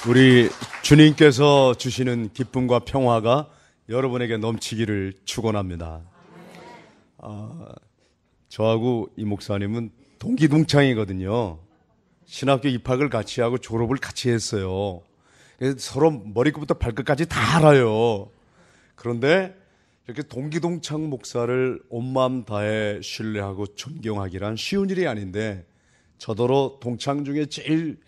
우리 주님께서 주시는 기쁨과 평화가 여러분에게 넘치기를 축원합니다. 저하고 이 목사님은 동기동창이거든요. 신학교 입학을 같이 하고 졸업을 같이 했어요. 그래서 서로 머리끝부터 발끝까지 다 알아요. 그런데 이렇게 동기동창 목사를 온 마음 다해 신뢰하고 존경하기란 쉬운 일이 아닌데, 저더러 동창 중에 제일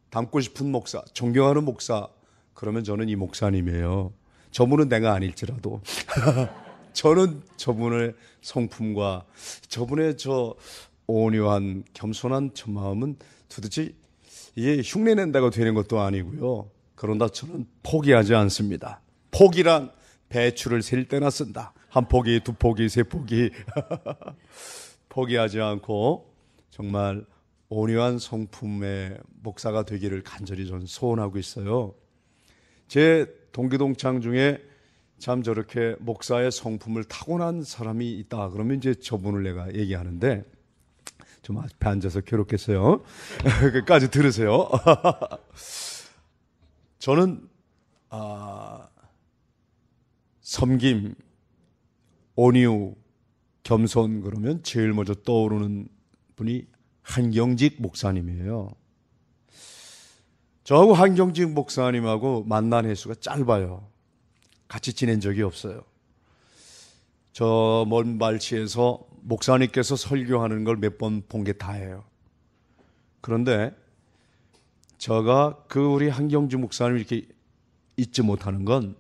닮고 싶은 목사, 존경하는 목사, 그러면 저는 이 목사님이에요. 저분은 내가 아닐지라도 저는 저분의 성품과 저분의 저 온유한 겸손한 저 마음은 도대체 이게 흉내낸다고 되는 것도 아니고요. 그런다 저는 포기하지 않습니다. 포기란 배추를 셀 때나 쓴다. 한 포기, 두 포기, 세 포기 포기하지 않고 정말 온유한 성품의 목사가 되기를 간절히 저는 소원하고 있어요. 제 동기동창 중에 참 저렇게 목사의 성품을 타고난 사람이 있다 그러면 이제 저분을 내가 얘기하는데, 좀 앞에 앉아서 괴롭겠어요. 끝까지 들으세요. 저는 섬김, 온유, 겸손 그러면 제일 먼저 떠오르는 분이 한경직 목사님이에요. 저하고 한경직 목사님하고 만난 횟수가 짧아요. 같이 지낸 적이 없어요. 저 먼 발치에서 목사님께서 설교하는 걸 몇 번 본 게 다예요. 그런데 제가 우리 한경직 목사님을 이렇게 잊지 못하는 건,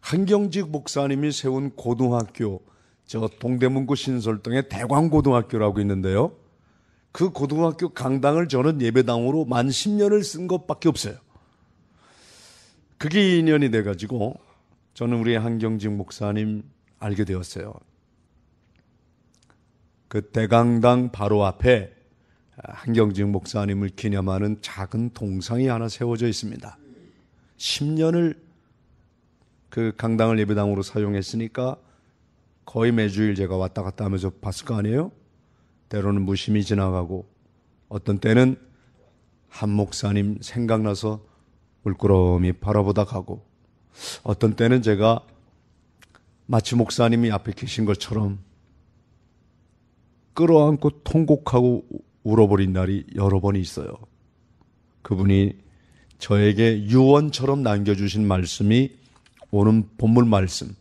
한경직 목사님이 세운 고등학교, 저 동대문구 신설동에 대광고등학교라고 있는데요. 그 고등학교 강당을 저는 예배당으로 만 10년을 쓴 것밖에 없어요. 그게 인연이 돼가지고 저는 우리 한경직 목사님 알게 되었어요. 그 대강당 바로 앞에 한경직 목사님을 기념하는 작은 동상이 하나 세워져 있습니다. 10년을 그 강당을 예배당으로 사용했으니까 거의 매주일 제가 왔다 갔다 하면서 봤을 거 아니에요? 때로는 무심히 지나가고, 어떤 때는 한 목사님 생각나서 물끄러미 바라보다 가고, 어떤 때는 제가 마치 목사님이 앞에 계신 것처럼 끌어안고 통곡하고 울어버린 날이 여러 번 있어요. 그분이 저에게 유언처럼 남겨주신 말씀이 오는 본문 말씀,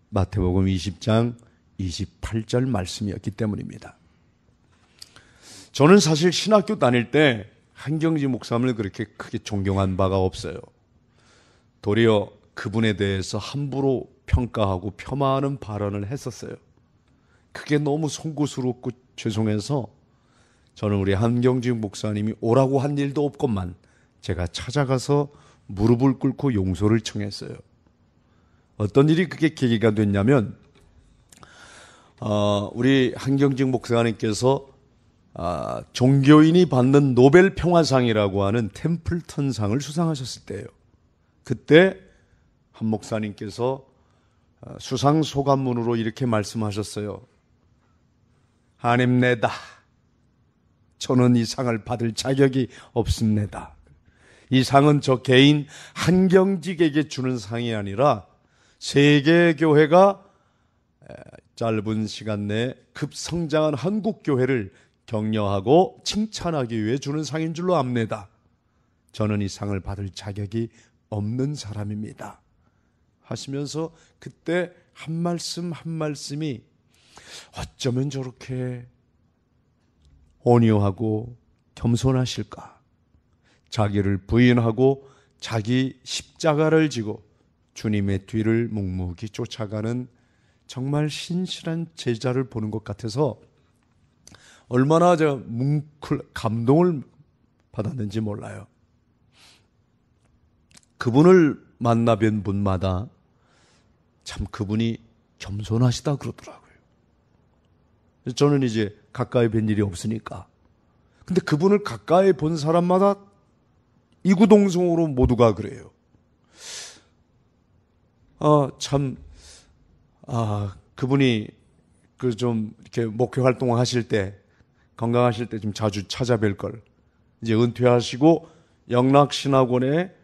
마태복음 20장 28절 말씀이었기 때문입니다. 저는 사실 신학교 다닐 때 한경직 목사님을 그렇게 크게 존경한 바가 없어요. 도리어 그분에 대해서 함부로 평가하고 폄하하는 발언을 했었어요. 그게 너무 송구스럽고 죄송해서 저는 우리 한경직 목사님이 오라고 한 일도 없건만 제가 찾아가서 무릎을 꿇고 용서를 청했어요. 어떤 일이 그게 계기가 됐냐면, 우리 한경직 목사님께서 종교인이 받는 노벨 평화상이라고 하는 템플턴상을 수상하셨을 때예요. 그때 한 목사님께서 수상 소감문으로 이렇게 말씀하셨어요. 아닙니다. 저는 이 상을 받을 자격이 없습니다. 이 상은 저 개인 한경직에게 주는 상이 아니라 세계교회가 짧은 시간 내에 급성장한 한국교회를 격려하고 칭찬하기 위해 주는 상인 줄로 압니다. 저는 이 상을 받을 자격이 없는 사람입니다. 하시면서 그때 한 말씀 한 말씀이 어쩌면 저렇게 온유하고 겸손하실까? 자기를 부인하고 자기 십자가를 지고 주님의 뒤를 묵묵히 쫓아가는 정말 신실한 제자를 보는 것 같아서 얼마나 감동을 받았는지 몰라요. 그분을 만나뵌 분마다 참 그분이 겸손하시다 그러더라고요. 저는 이제 가까이 뵌 일이 없으니까. 근데 그분을 가까이 본 사람마다 이구동성으로 모두가 그래요. 그분이 좀 이렇게 목회 활동을 하실 때, 건강하실 때 좀 자주 찾아뵐 걸. 이제 은퇴하시고 영락신학원에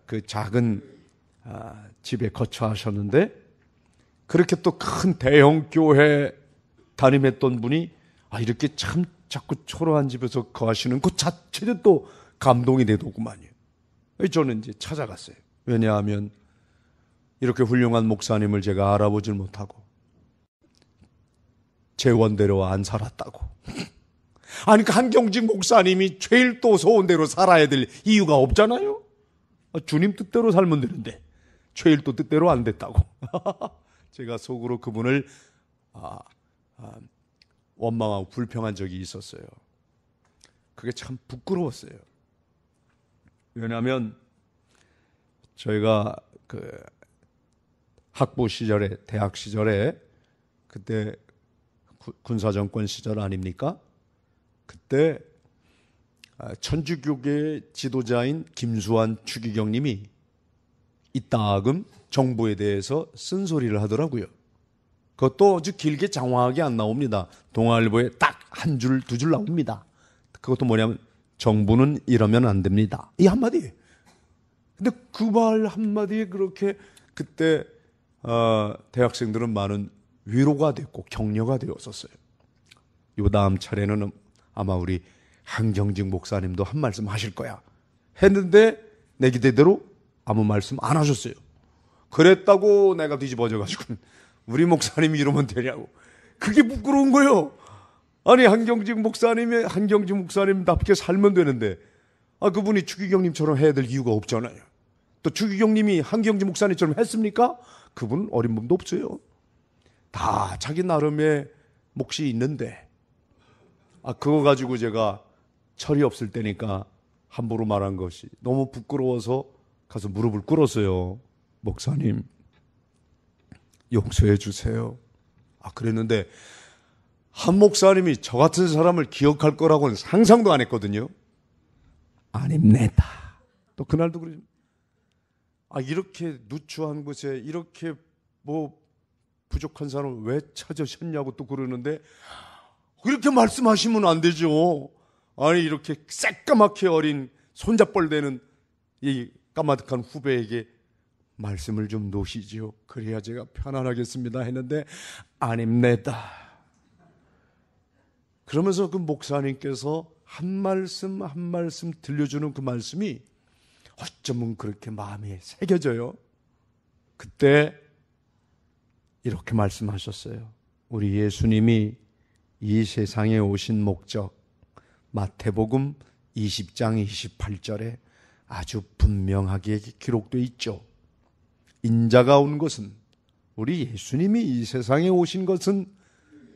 그 작은 집에 거처하셨는데, 그렇게 또 큰 대형 교회 담임했던 분이 이렇게 참 자꾸 초라한 집에서 거하시는 그 자체도 또 감동이 되더구만요. 저는 이제 찾아갔어요. 왜냐하면 이렇게 훌륭한 목사님을 제가 알아보질 못하고 제 원대로 안 살았다고. 아니, 그 한경직 목사님이 제일 또 소원대로 살아야 될 이유가 없잖아요. 주님 뜻대로 살면 되는데 제일 또 뜻대로 안 됐다고. 제가 속으로 그분을 원망하고 불평한 적이 있었어요. 그게 참 부끄러웠어요. 왜냐하면 저희가 그 학부 시절에, 대학 시절에, 그때 군사정권 시절 아닙니까? 그때 천주교계 지도자인 김수환 추기경님이 이따금 정부에 대해서 쓴소리를 하더라고요. 그것도 아주 길게 장황하게 안 나옵니다. 동아일보에 딱 한 줄, 두 줄 나옵니다. 그것도 뭐냐면 정부는 이러면 안 됩니다. 이 한마디. 근데 그 말 한마디에 그렇게 그때 대학생들은 많은 위로가 됐고 격려가 되었었어요. 요 다음 차례는 아마 우리 한경직 목사님도 한 말씀 하실 거야 했는데 내 기대대로 아무 말씀 안 하셨어요. 그랬다고 내가 뒤집어져가지고 우리 목사님이 이러면 되냐고. 그게 부끄러운 거예요. 아니, 한경직 목사님답게 살면 되는데 그분이 추기경님처럼 해야 될 이유가 없잖아요. 또 추기경님이 한경직 목사님처럼 했습니까? 그분은 어린 몸도 없어요. 다 자기 나름의 몫이 있는데 그거 가지고 제가 철이 없을 때니까 함부로 말한 것이 너무 부끄러워서 가서 무릎을 꿇었어요. 목사님, 용서해 주세요. 그랬는데 한 목사님이 저 같은 사람을 기억할 거라고는 상상도 안 했거든요. 아닙니다. 또 그날도 그러죠. 이렇게 누추한 곳에 이렇게 부족한 사람을 왜 찾으셨냐고 또 그러는데 그렇게 말씀하시면 안 되죠. 아니, 이렇게 새까맣게 어린 손잡벌 되는 이 까마득한 후배에게 말씀을 좀 놓으시지요. 그래야 제가 편안하겠습니다 했는데 아닙니다. 그러면서 그 목사님께서 한 말씀 한 말씀 들려주는 그 말씀이 어쩌면 그렇게 마음에 새겨져요. 그때 이렇게 말씀하셨어요. 우리 예수님이 이 세상에 오신 목적, 마태복음 20장 28절에 아주 분명하게 기록되어 있죠. 인자가 온 것은, 우리 예수님이 이 세상에 오신 것은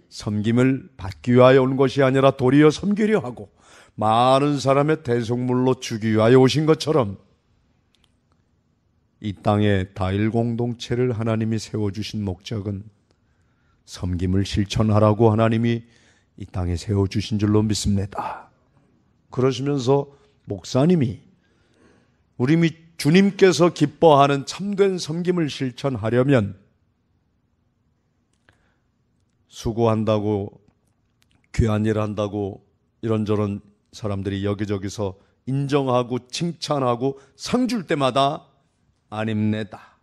섬김을 받기 위하여 온 것이 아니라 도리어 섬기려 하고 많은 사람의 대속물로 주기 위하여 오신 것처럼 이 땅에 다일 공동체를 하나님이 세워주신 목적은 섬김을 실천하라고 하나님이 이 땅에 세워주신 줄로 믿습니다. 그러시면서 목사님이 우리 주님께서 기뻐하는 참된 섬김을 실천하려면 수고한다고, 귀한 일 한다고 이런저런 사람들이 여기저기서 인정하고 칭찬하고 상 줄 때마다 아닙니다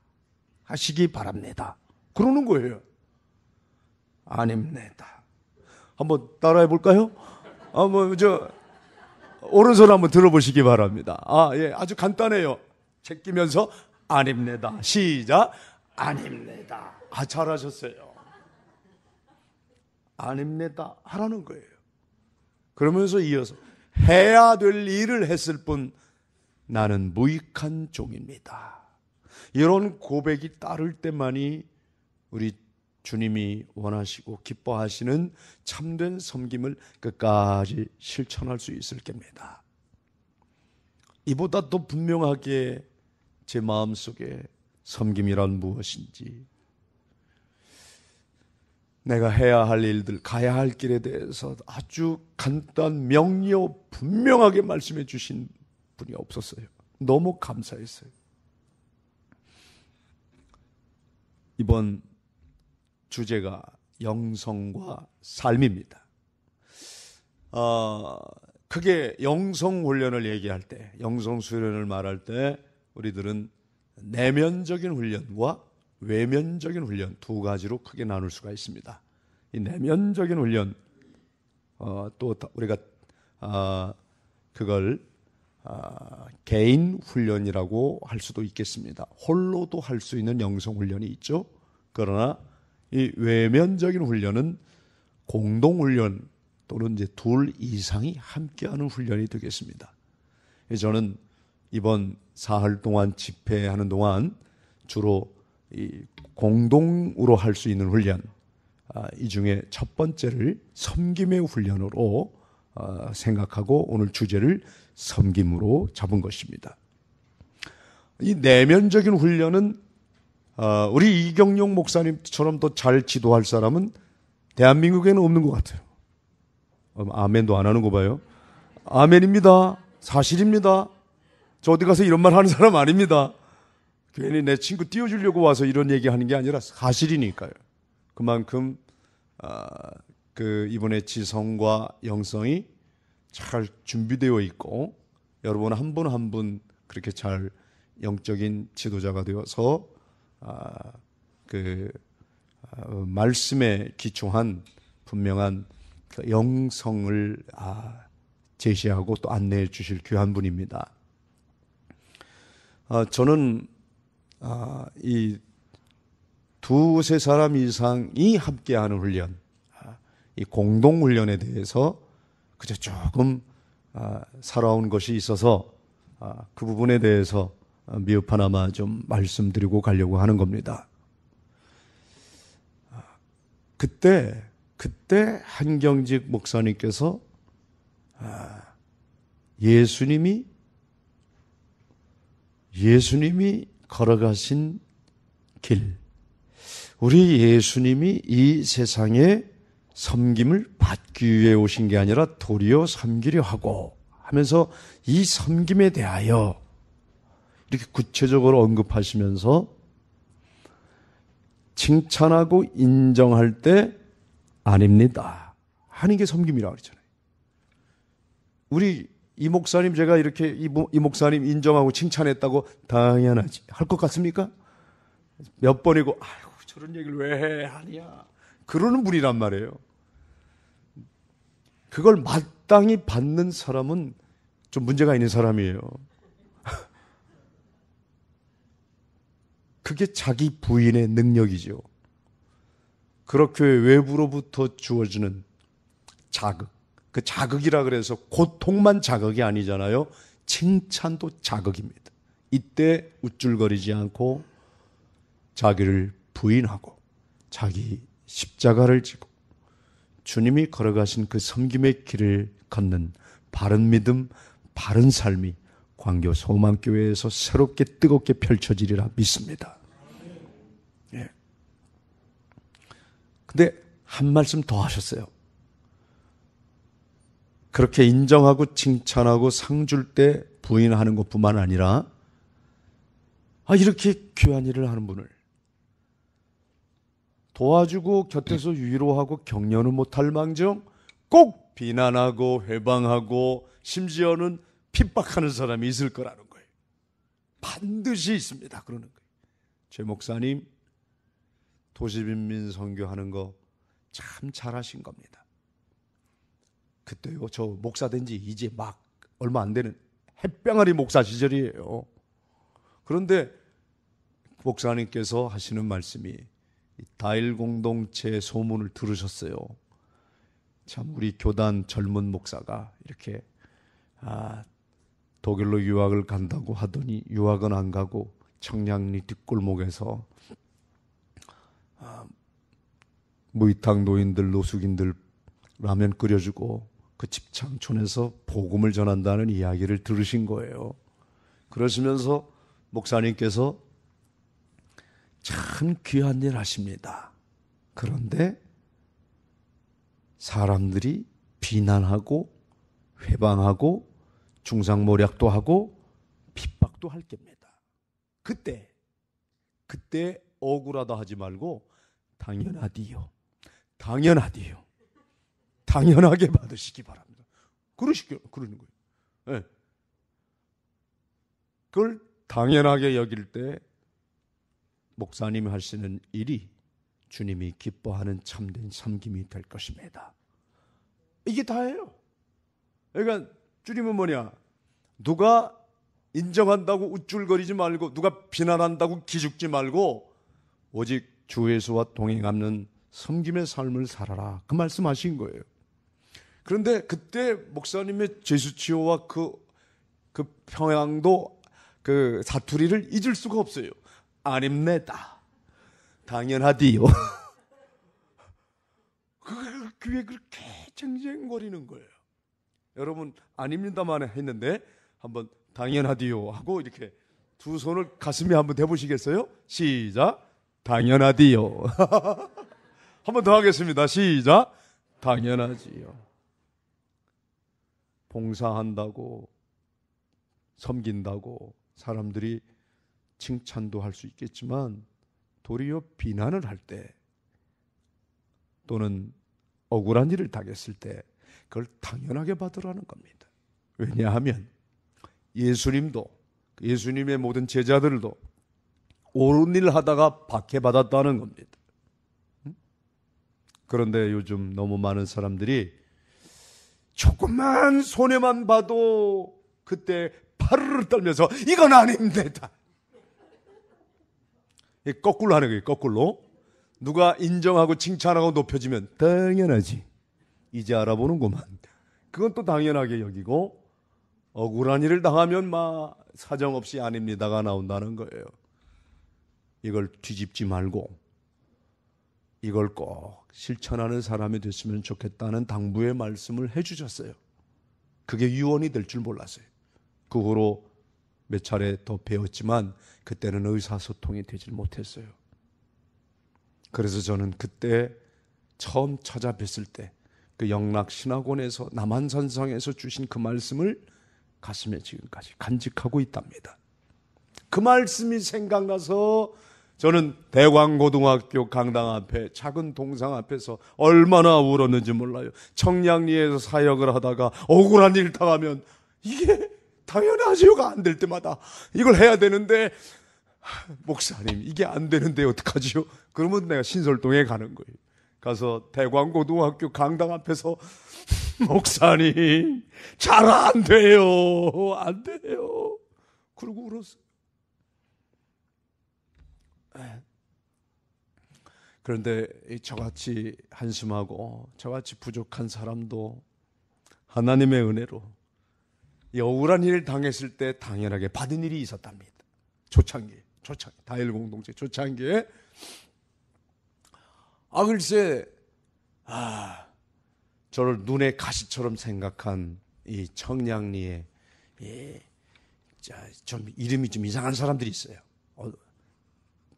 하시기 바랍니다. 그러는 거예요. 아닙니다. 한번 따라해 볼까요? 오른손 한번 들어보시기 바랍니다. 예, 아주 간단해요. 제끼면서 아닙니다. 시작. 아닙니다. 잘하셨어요. 아닙니다 하라는 거예요. 그러면서 이어서 해야 될 일을 했을 뿐 나는 무익한 종입니다. 이런 고백이 따를 때만이 우리 주님이 원하시고 기뻐하시는 참된 섬김을 끝까지 실천할 수 있을 겁니다. 이보다 더 분명하게 제 마음속에 섬김이란 무엇인지, 내가 해야 할 일들, 가야 할 길에 대해서 아주 간단, 명료, 분명하게 말씀해 주신 분이 없었어요. 너무 감사했어요. 이번 주제가 영성과 삶입니다. 크게 영성 훈련을 얘기할 때, 영성 수련을 말할 때 우리들은 내면적인 훈련과 외면적인 훈련 두 가지로 크게 나눌 수가 있습니다. 이 내면적인 훈련, 또 우리가 그걸 개인 훈련이라고 할 수도 있겠습니다. 홀로도 할 수 있는 영성 훈련이 있죠. 그러나 이 외면적인 훈련은 공동 훈련 또는 이제 둘 이상이 함께하는 훈련이 되겠습니다. 저는 이번 사흘 동안 집회하는 동안 주로 이 공동으로 할 수 있는 훈련, 이 중에 첫 번째를 섬김의 훈련으로 생각하고 오늘 주제를 섬김으로 잡은 것입니다. 이 내면적인 훈련은 우리 이경용 목사님처럼 더 잘 지도할 사람은 대한민국에는 없는 것 같아요. 아멘도 안 하는 거 봐요. 아멘입니다. 사실입니다. 저 어디 가서 이런 말 하는 사람 아닙니다. 괜히 내 친구 띄워주려고 와서 이런 얘기하는 게 아니라 사실이니까요. 그만큼 이번에 지성과 영성이 잘 준비되어 있고 여러분 한 분 한 분 그렇게 잘 영적인 지도자가 되어서 말씀에 기초한 분명한 그 영성을 제시하고 또 안내해 주실 귀한 분입니다. 저는 이 두세 사람 이상이 함께하는 훈련, 이 공동 훈련에 대해서 그저 조금 살아온 것이 있어서 그 부분에 대해서 미흡하나마 좀 말씀드리고 가려고 하는 겁니다. 그때 한경직 목사님께서 예수님이 걸어가신 길, 우리 예수님이 이 세상에 섬김을 받기 위해 오신 게 아니라 도리어 섬기려 하고 하면서 이 섬김에 대하여 이렇게 구체적으로 언급하시면서 칭찬하고 인정할 때 아닙니다 하는 게 섬김이라고 그러잖아요. 우리 이 목사님 제가 이렇게 이 목사님 인정하고 칭찬했다고 당연하지 할 것 같습니까? 몇 번이고 아이고 저런 얘기를 왜 해 하냐 그러는 분이란 말이에요. 그걸 마땅히 받는 사람은 좀 문제가 있는 사람이에요. 그게 자기 부인의 능력이죠. 그렇게 외부로부터 주어지는 자극, 그 자극이라 그래서 고통만 자극이 아니잖아요. 칭찬도 자극입니다. 이때 우쭐거리지 않고 자기를 부인하고 자기 십자가를 지고 주님이 걸어가신 그 섬김의 길을 걷는 바른 믿음, 바른 삶이 광교 소망교회에서 새롭게 뜨겁게 펼쳐지리라 믿습니다. 예. 근데 한 말씀 더 하셨어요. 그렇게 인정하고 칭찬하고 상 줄 때 부인하는 것뿐만 아니라 이렇게 귀한 일을 하는 분을 도와주고 곁에서 위로하고 격려는 못할 망정 꼭 비난하고 회방하고 심지어는 핍박하는 사람이 있을 거라는 거예요. 반드시 있습니다. 그러는 거예요. 제 목사님 도시빈민 선교하는 거 참 잘하신 겁니다. 그때요 저 목사 된 지 이제 막 얼마 안 되는 햇병아리 목사 시절이에요. 그런데 목사님께서 하시는 말씀이 다일 공동체 소문을 들으셨어요. 참 우리 교단 젊은 목사가 이렇게 독일로 유학을 간다고 하더니 유학은 안 가고 청량리 뒷골목에서 무이탁 노인들 노숙인들 라면 끓여주고 그 집창촌에서 복음을 전한다는 이야기를 들으신 거예요. 그러시면서 목사님께서 참 귀한 일 하십니다. 그런데 사람들이 비난하고 회방하고 중상모략도 하고 핍박도 할 겁니다. 그때 억울하다 하지 말고 당연하디요. 당연하게 받으시기 바랍니다. 그러는 거예요. 네. 그걸 당연하게 여길 때 목사님이 하시는 일이 주님이 기뻐하는 참된 섬김이 될 것입니다. 이게 다예요. 그러니까 주님은 뭐냐? 누가 인정한다고 우쭐거리지 말고, 누가 비난한다고 기죽지 말고, 오직 주 예수와 동행하는 섬김의 삶을 살아라, 그 말씀하신 거예요. 그런데 그때 목사님의 제수치호와 그 평양도 그 사투리를 잊을 수가 없어요. 아닙니다. 당연하디요. 그 귀에 그렇게 쟁쟁거리는 거예요. 여러분, 아닙니다만 했는데 한번 당연하디요 하고 이렇게 두 손을 가슴에 한번 대보시겠어요? 시작. 당연하디요. 한번 더 하겠습니다. 시작. 당연하지요. 봉사한다고, 섬긴다고 사람들이 칭찬도 할 수 있겠지만 도리어 비난을 할 때, 또는 억울한 일을 당했을 때 그걸 당연하게 받으라는 겁니다. 왜냐하면 예수님도, 예수님의 모든 제자들도 옳은 일을 하다가 박해받았다는 겁니다. 그런데 요즘 너무 많은 사람들이 조금만 손해만 봐도 그때 파르르 떨면서 이건 아닙니다. 거꾸로 하는 거예요. 거꾸로. 누가 인정하고 칭찬하고 높여지면 당연하지, 이제 알아보는구만, 그건 또 당연하게 여기고, 억울한 일을 당하면 막 사정없이 아닙니다가 나온다는 거예요. 이걸 뒤집지 말고 이걸 꼭 실천하는 사람이 됐으면 좋겠다는 당부의 말씀을 해주셨어요. 그게 유언이 될 줄 몰랐어요. 그 후로 몇 차례 더 배웠지만 그때는 의사소통이 되질 못했어요. 그래서 저는 그때 처음 찾아뵀을 때 그 영락신학원에서 남한산성에서 주신 그 말씀을 가슴에 지금까지 간직하고 있답니다. 그 말씀이 생각나서 저는 대광고등학교 강당 앞에 작은 동상 앞에서 얼마나 울었는지 몰라요. 청량리에서 사역을 하다가 억울한 일 당하면 이게 당연하지요가 안 될 때마다 이걸 해야 되는데, 목사님 이게 안 되는데 어떡하지요? 그러면 내가 신설동에 가는 거예요. 가서 대광고등학교 강당 앞에서 목사님 잘 안 돼요, 안 돼요, 그러고 울었어요. 그런데 저같이 한심하고 저같이 부족한 사람도 하나님의 은혜로 이 억울한 일을 당했을 때 당연하게 받은 일이 있었답니다. 초창기 다일 공동체 초창기에 글쎄, 저를 눈의 가시처럼 생각한 이 청량리에 좀 이름이 좀 이상한 사람들이 있어요.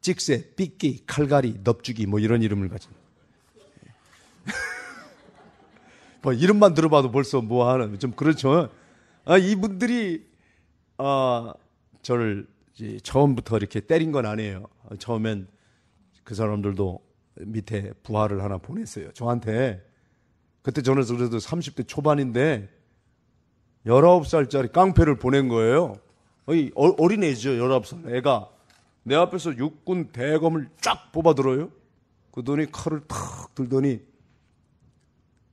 찍새, 삐끼, 칼갈이, 넙죽이 뭐 이런 이름을 가진. 뭐 이름만 들어봐도 벌써 뭐 하는 좀 그렇죠. 이분들이 저를 처음부터 이렇게 때린 건 아니에요. 처음엔 그 사람들도 밑에 부하를 하나 보냈어요. 저한테. 그때 저는 그래도 30대 초반인데 19살짜리 깡패를 보낸 거예요. 어린애죠. 19살 애가 내 앞에서 육군 대검을 쫙 뽑아들어요. 그러더니 칼을 탁 들더니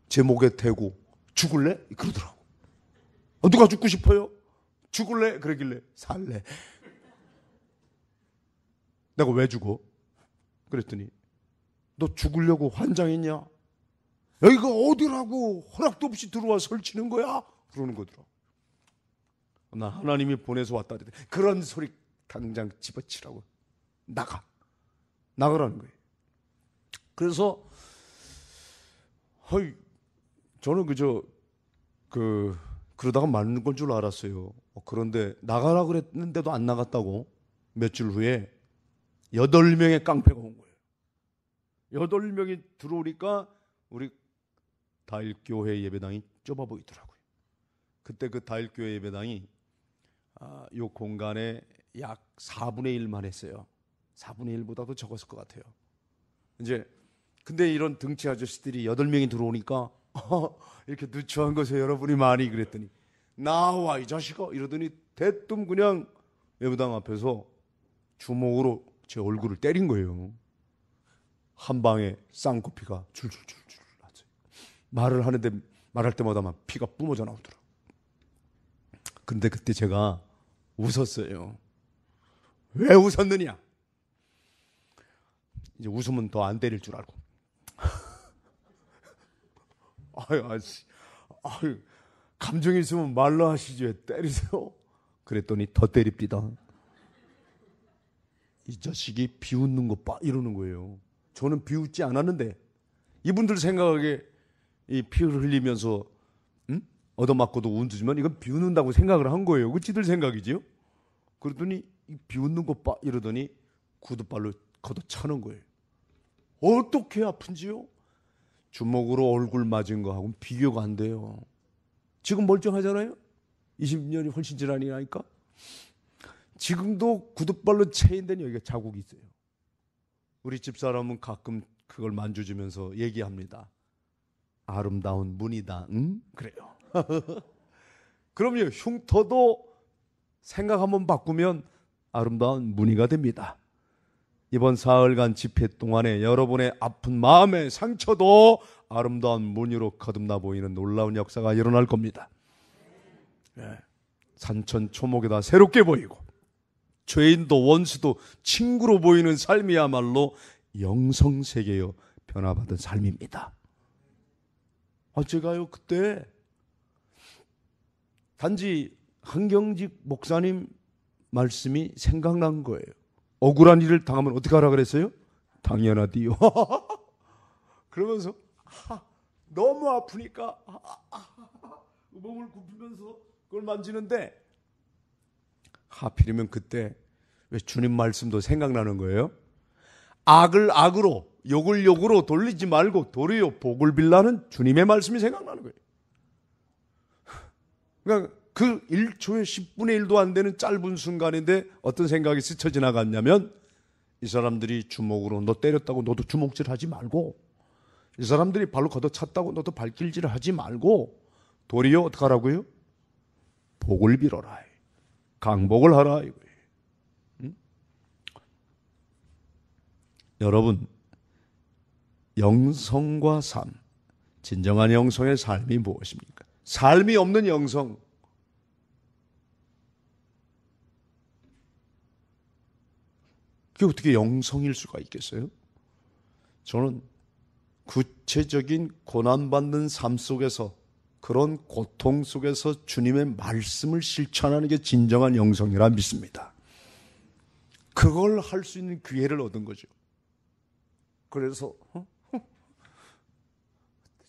제 목에 대고 죽을래? 그러더라고. 누가 죽고 싶어요? 죽을래? 그러길래 살래. 내가 왜 죽어? 그랬더니 너 죽으려고 환장했냐? 여기가 어디라고 허락도 없이 들어와 설치는 거야? 그러는 거더라고. 나 하나님이 보내서 왔다. 그런 소리 당장 집어치라고. 나가라는 거예요. 그래서 저는 그러다가 맞는 건 줄 알았어요. 그런데 나가라 그랬는데도 안 나갔다고 며칠 후에 8명의 깡패가 온 거예요. 8명이 들어오니까 우리 다일교회 예배당이 좁아 보이더라고요. 그때 그 다일교회 예배당이 이 공간에 약 4분의 1만 했어요. 4분의 1보다도 적었을 것 같아요. 근데 이런 등치 아저씨들이 8명이 들어오니까 이렇게 누추한 것에 여러분이 많이 그랬더니 나와 이 자식아 이러더니 대뜸 그냥 예배당 앞에서 주먹으로 제 얼굴을 때린 거예요. 한 방에 쌍코피가 줄줄줄줄 났어요. 말을 하는데 말할 때마다 막 피가 뿜어져 나오더라고요. 근데 그때 제가 웃었어요. 왜 웃었느냐? 이제 웃으면 더 안 때릴 줄 알고. 아유, 감정이 있으면 말로 하시지 왜 때리세요? 그랬더니 더 때립디다. 이 자식이 비웃는 거 봐 이러는 거예요. 저는 비웃지 않았는데 이분들 생각하기에 이 피를 흘리면서 얻어맞고도 운주지만 이건 비웃는다고 생각을 한 거예요. 그 지들 생각이지요. 그러더니 비웃는 거 봐 이러더니 구두발로 걷어차는 거예요. 어떻게 아픈지요? 주먹으로 얼굴 맞은 거하고는 비교가 안 돼요. 지금 멀쩡하잖아요. 20년이 훨씬 지나니 나니까. 지금도 구두발로 채인 데는 여기가 자국이 있어요. 우리 집사람은 가끔 그걸 만져주면서 얘기합니다. 아름다운 문이다. 응? 그래요. 그럼요. 흉터도 생각 한번 바꾸면 아름다운 무늬가 됩니다. 이번 사흘간 집회 동안에 여러분의 아픈 마음의 상처도 아름다운 무늬로 거듭나 보이는 놀라운 역사가 일어날 겁니다. 네. 산천초목에다 새롭게 보이고 죄인도 원수도 친구로 보이는 삶이야말로 영성세계여 변화받은 삶입니다. 제가요 그때 단지 한경직 목사님 말씀이 생각난 거예요. 억울한 일을 당하면 어떻게 하라 그랬어요? 당연하디요. 그러면서 너무 아프니까 몸을 굽히면서 그걸 만지는데 하필이면 그때 왜 주님 말씀도 생각나는 거예요? 악을 악으로 욕을 욕으로 돌리지 말고 도리어 복을 빌라는 주님의 말씀이 생각나는 거예요. 그러니까 그 1초에 10분의 1도 안 되는 짧은 순간인데 어떤 생각이 스쳐 지나갔냐면 이 사람들이 주먹으로 너 때렸다고 너도 주먹질 하지 말고 이 사람들이 발로 걷어찼다고 너도 발길질 하지 말고 도리어 어떻게 하라고요? 복을 빌어라. 강복을 하라 이거예요. 응? 여러분 영성과 삶, 진정한 영성의 삶이 무엇입니까? 삶이 없는 영성, 그게 어떻게 영성일 수가 있겠어요? 저는 구체적인 고난받는 삶 속에서 그런 고통 속에서 주님의 말씀을 실천하는 게 진정한 영성이라 믿습니다. 그걸 할 수 있는 기회를 얻은 거죠. 그래서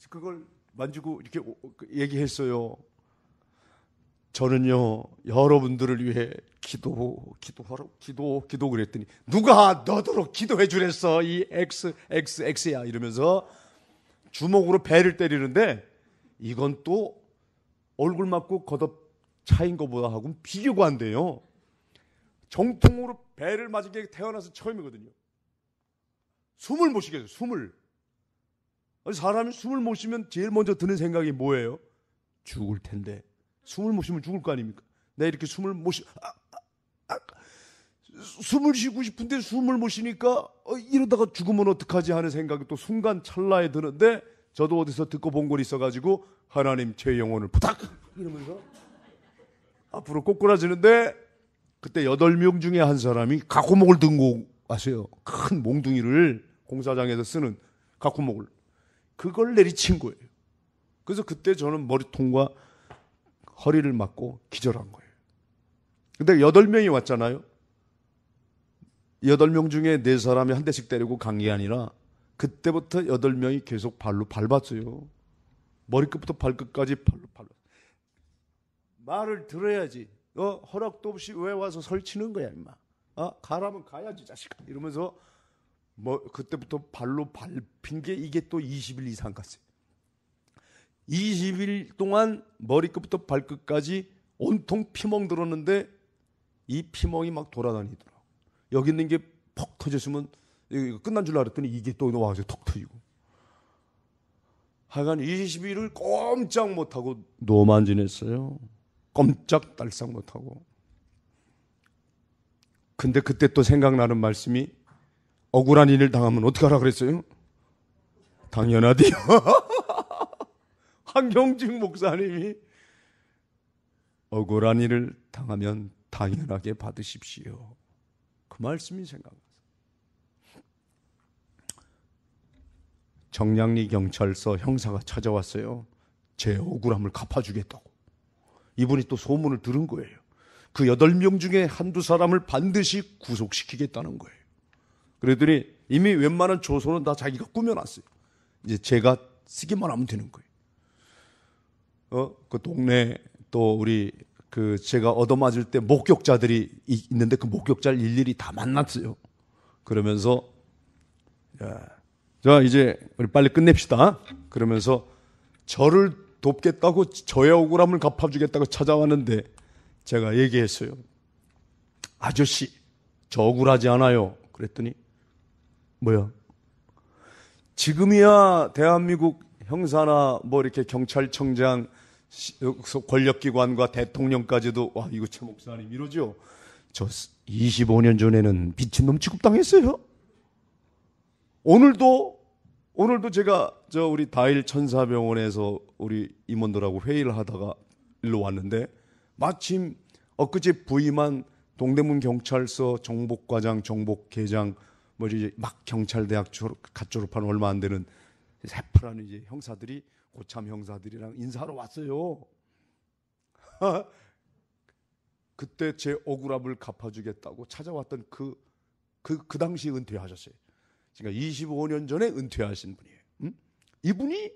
그걸 만지고 이렇게 얘기했어요. 저는요 여러분들을 위해 기도 그랬더니 누가 너더러 기도해 주랬어 이 XXX야 이러면서 주먹으로 배를 때리는데 이건 또 얼굴 맞고 걷어 차인 것보다 하고는 비교가 안 돼요. 정통으로 배를 맞은 게 태어나서 처음이거든요. 숨을 못 쉬겠어요. 숨을. 사람이 숨을 못 쉬면 제일 먼저 드는 생각이 뭐예요? 죽을 텐데. 숨을 못 쉬면 죽을 거 아닙니까? 내가 이렇게 숨을 못 숨을 쉬고 싶은데 숨을 못 쉬니까 이러다가 죽으면 어떡하지 하는 생각이 또 순간 찰나에 드는데 저도 어디서 듣고 본 걸 있어가지고 하나님 제 영혼을 부탁 이러면서 앞으로 꼬꾸라지는데 그때 8명 중에 한 사람이 가구목을 들고 왔어요. 큰 몽둥이를 공사장에서 쓰는 가구목을 그걸 내리친 거예요. 그래서 그때 저는 머리통과 허리를 맞고 기절한 거예요. 근데 8명이 왔잖아요. 8명 중에 4사람이 한 대씩 때리고 간 게 아니라 그때부터 8명이 계속 발로 밟았어요. 머리끝부터 발끝까지 발로 밟았어요. 말을 들어야지. 허락도 없이 왜 와서 설치는 거야 임마. 가라면 가야지 자식아. 이러면서 그때부터 발로 밟힌 게 이게 또 20일 이상 갔어요. 20일 동안 머리끝부터 발끝까지 온통 피멍 들었는데 이 피멍이 막 돌아다니더라고. 여기 있는 게 퍽 터졌으면 끝난 줄 알았더니 이게 또 와서 턱 터지고. 하여간 20일을 꼼짝 못하고 누워만 지냈어요. 꼼짝달싹 못하고. 근데 그때 또 생각나는 말씀이, 억울한 일을 당하면 어떻게 하라 그랬어요? 당연하디요. 한경직 목사님이 억울한 일을 당하면 당연하게 받으십시오. 그 말씀이 생각나서. 정량리 경찰서 형사가 찾아왔어요. 제 억울함을 갚아주겠다고. 이분이 또 소문을 들은 거예요. 그 8명 중에 한두 사람을 반드시 구속시키겠다는 거예요. 그랬더니 이미 웬만한 조서는 다 자기가 꾸며놨어요. 이제 제가 쓰기만 하면 되는 거예요. 그 동네 또 우리 제가 얻어맞을 때 목격자들이 있는데 그 목격자를 일일이 다 만났어요. 그러면서 자 이제 우리 빨리 끝냅시다. 그러면서 저를 돕겠다고, 저의 억울함을 갚아주겠다고 찾아왔는데 제가 얘기했어요. 아저씨, 저 억울하지 않아요. 그랬더니 뭐야? 지금이야 대한민국 형사나 뭐 이렇게 경찰청장, 권력기관과 대통령까지도 와 이거 최 목사님 이러죠. 저 25년 전에는 미친놈 취급당했어요. 오늘도 제가 우리 다일 천사병원에서 우리 임원들하고 회의를 하다가 일로 왔는데 마침 엊그제 부임한 동대문 경찰서 정복과장, 정복계장, 뭐 이제 막 경찰대학 갓 졸업한 얼마 안 되는 새파란 이제 형사들이, 고참 형사들이랑 인사하러 왔어요. 그때 제 억울함을 갚아주겠다고 찾아왔던 그 당시 은퇴하셨어요. 그러니까 25년 전에 은퇴하신 분이에요. 이분이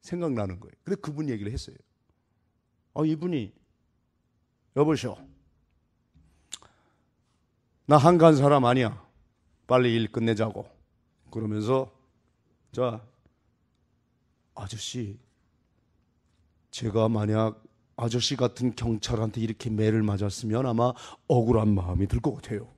생각나는 거예요. 근데 그분 얘기를 했어요. 이분이, 여보시오, 나 한간 사람 아니야. 빨리 일 끝내자고. 그러면서, 자, 아저씨, 제가 만약 아저씨 같은 경찰한테 이렇게 매를 맞았으면 아마 억울한 마음이 들 것 같아요.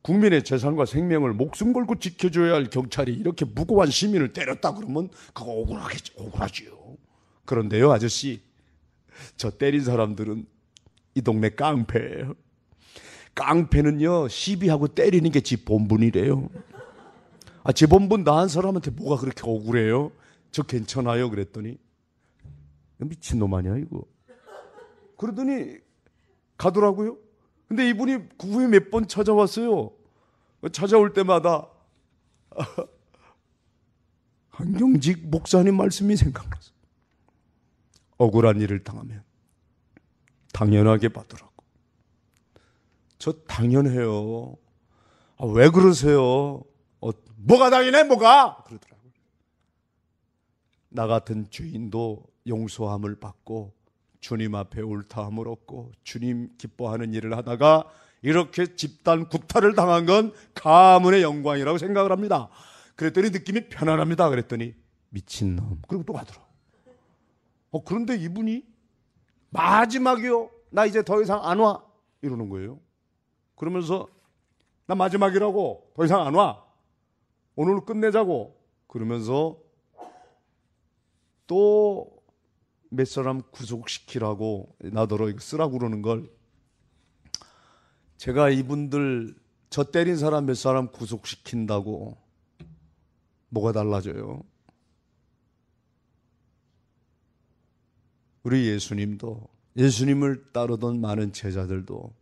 국민의 재산과 생명을 목숨 걸고 지켜줘야 할 경찰이 이렇게 무고한 시민을 때렸다 그러면 그거 억울하지요. 그런데요, 아저씨, 저 때린 사람들은 이 동네 깡패예요. 깡패는요, 시비하고 때리는 게 지 본분이래요. 제 본분 나한 사람한테 뭐가 그렇게 억울해요? 저 괜찮아요? 그랬더니 미친놈 아니야 이거. 그러더니 가더라고요. 근데 이분이 그 후에 몇 번 찾아왔어요. 찾아올 때마다 한경직 목사님 말씀이 생각나서, 억울한 일을 당하면 당연하게 받으라고. 저 당연해요. 왜 그러세요? 뭐가 당연해 뭐가? 그러더라고요. 나 같은 죄인도 용서함을 받고 주님 앞에 옳다함을 얻고 주님 기뻐하는 일을 하다가 이렇게 집단 구타를 당한 건 가문의 영광이라고 생각을 합니다. 그랬더니 느낌이 편안합니다. 그랬더니 미친놈. 그리고 또 가더라. 그런데 이분이 마지막이요, 나 이제 더 이상 안 와, 이러는 거예요. 그러면서 나 마지막이라고, 더 이상 안 와, 오늘 끝내자고. 그러면서 또 몇 사람 구속시키라고 나더러 이거 쓰라고 그러는 걸, 제가 이분들 저 때린 사람 몇 사람 구속시킨다고 뭐가 달라져요? 우리 예수님도, 예수님을 따르던 많은 제자들도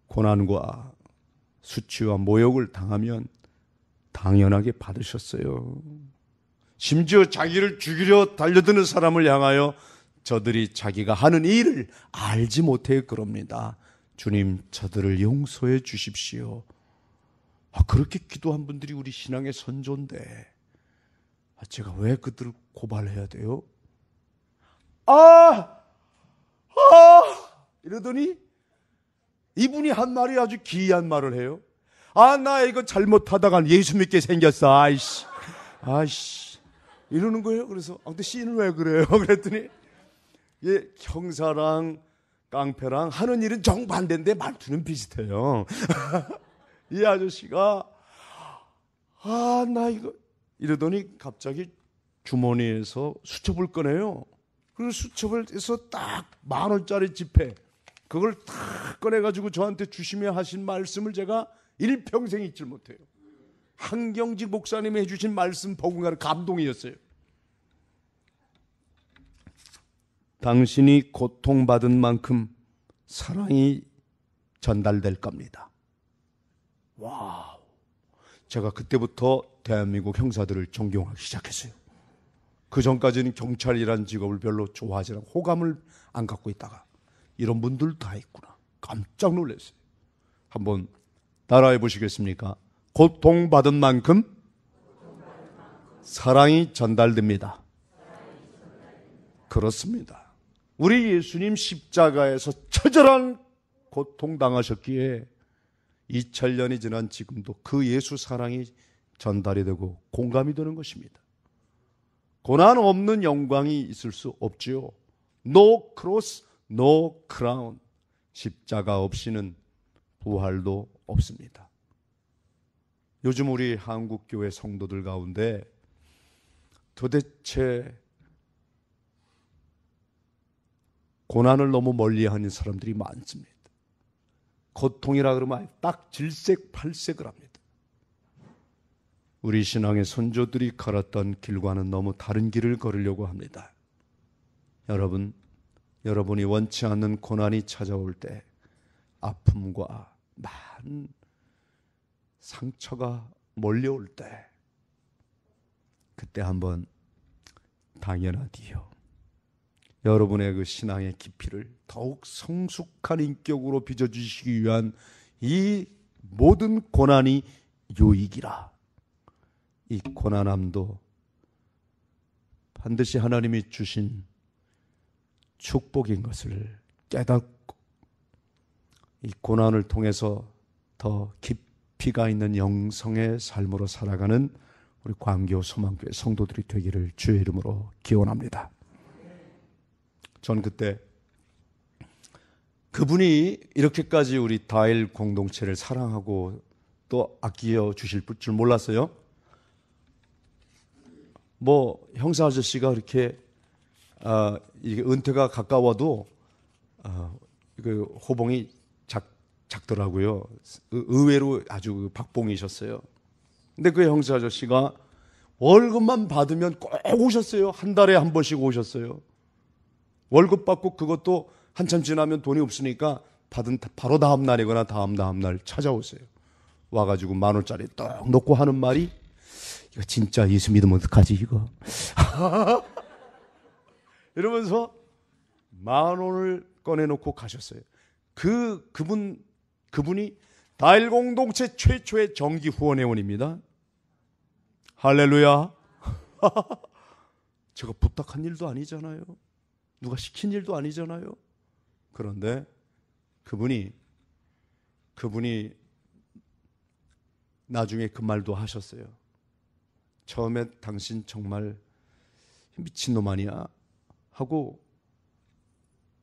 고난과 수치와 모욕을 당하면 당연하게 받으셨어요. 심지어 자기를 죽이려 달려드는 사람을 향하여 저들이 자기가 하는 일을 알지 못해 그럽니다. 주님, 저들을 용서해 주십시오. 그렇게 기도한 분들이 우리 신앙의 선조인데 제가 왜 그들을 고발해야 돼요? 이러더니 이분이 한 말이 아주 기이한 말을 해요. 나 이거 잘못하다가 예수 믿게 생겼어. 아이씨. 이러는 거예요. 그래서 근데 씨는 왜 그래요? 그랬더니 형사랑 깡패랑 하는 일은 정반대인데 말투는 비슷해요. 이 아저씨가 나 이거 이러더니 갑자기 주머니에서 수첩을 꺼내요. 그리고 수첩에서 딱 10,000원짜리 지폐 그걸 딱 꺼내가지고 저한테 주시며 하신 말씀을 제가 일평생 잊지 못해요. 한경직 목사님이 해주신 말씀 버금가는 감동이었어요. 당신이 고통받은 만큼 사랑이 전달될 겁니다. 와우. 제가 그때부터 대한민국 형사들을 존경하기 시작했어요. 그 전까지는 경찰이라는 직업을 별로 좋아하지 않고 호감을 안 갖고 있다가 이런 분들 다 있구나. 깜짝 놀랐어요. 한번 따라해 보시겠습니까? 고통받은 만큼 사랑이 전달됩니다. 그렇습니다. 우리 예수님 십자가에서 처절한 고통당하셨기에 2000년이 지난 지금도 그 예수 사랑이 전달이 되고 공감이 되는 것입니다. 고난 없는 영광이 있을 수 없지요. No cross, no crown. 십자가 없이는 부활도 없습니다. 요즘 우리 한국교회 성도들 가운데 도대체 고난을 너무 멀리하는 사람들이 많습니다. 고통이라 그러면 딱 질색팔색을 합니다. 우리 신앙의 선조들이 걸었던 길과는 너무 다른 길을 걸으려고 합니다. 여러분이 원치 않는 고난이 찾아올 때 아픔과 많은 상처가 몰려올 때 그때 한번 당연하디요. 여러분의 그 신앙의 깊이를 더욱 성숙한 인격으로 빚어주시기 위한 이 모든 고난이 유익이라. 이 고난함도 반드시 하나님이 주신 축복인 것을 깨닫고 이 고난을 통해서 더 깊이가 있는 영성의 삶으로 살아가는 우리 광교 소망교회 성도들이 되기를 주의 이름으로 기원합니다. 전 그때 그분이 이렇게까지 우리 다일 공동체를 사랑하고 또 아끼어 주실 줄 몰랐어요. 형사 아저씨가 이렇게 이게 은퇴가 가까워도 그 호봉이 작더라고요. 의외로 아주 박봉이셨어요. 근데 그 형사 아저씨가 월급만 받으면 꼭 오셨어요. 한 달에 한 번씩 오셨어요. 월급 받고 그것도 한참 지나면 돈이 없으니까 받은 바로 다음 날이거나 다음 날 찾아오세요. 와가지고 10,000원짜리 떡 놓고 하는 말이 이거 진짜 예수 믿으면 어떡하지 이거. 이러면서 10,000원을 꺼내놓고 가셨어요. 그분이 다일 공동체 최초의 정기 후원회원입니다. 할렐루야. 제가 부탁한 일도 아니잖아요. 누가 시킨 일도 아니잖아요. 그런데 그분이 나중에 그 말도 하셨어요. 처음에 당신 정말 미친놈 아니야 하고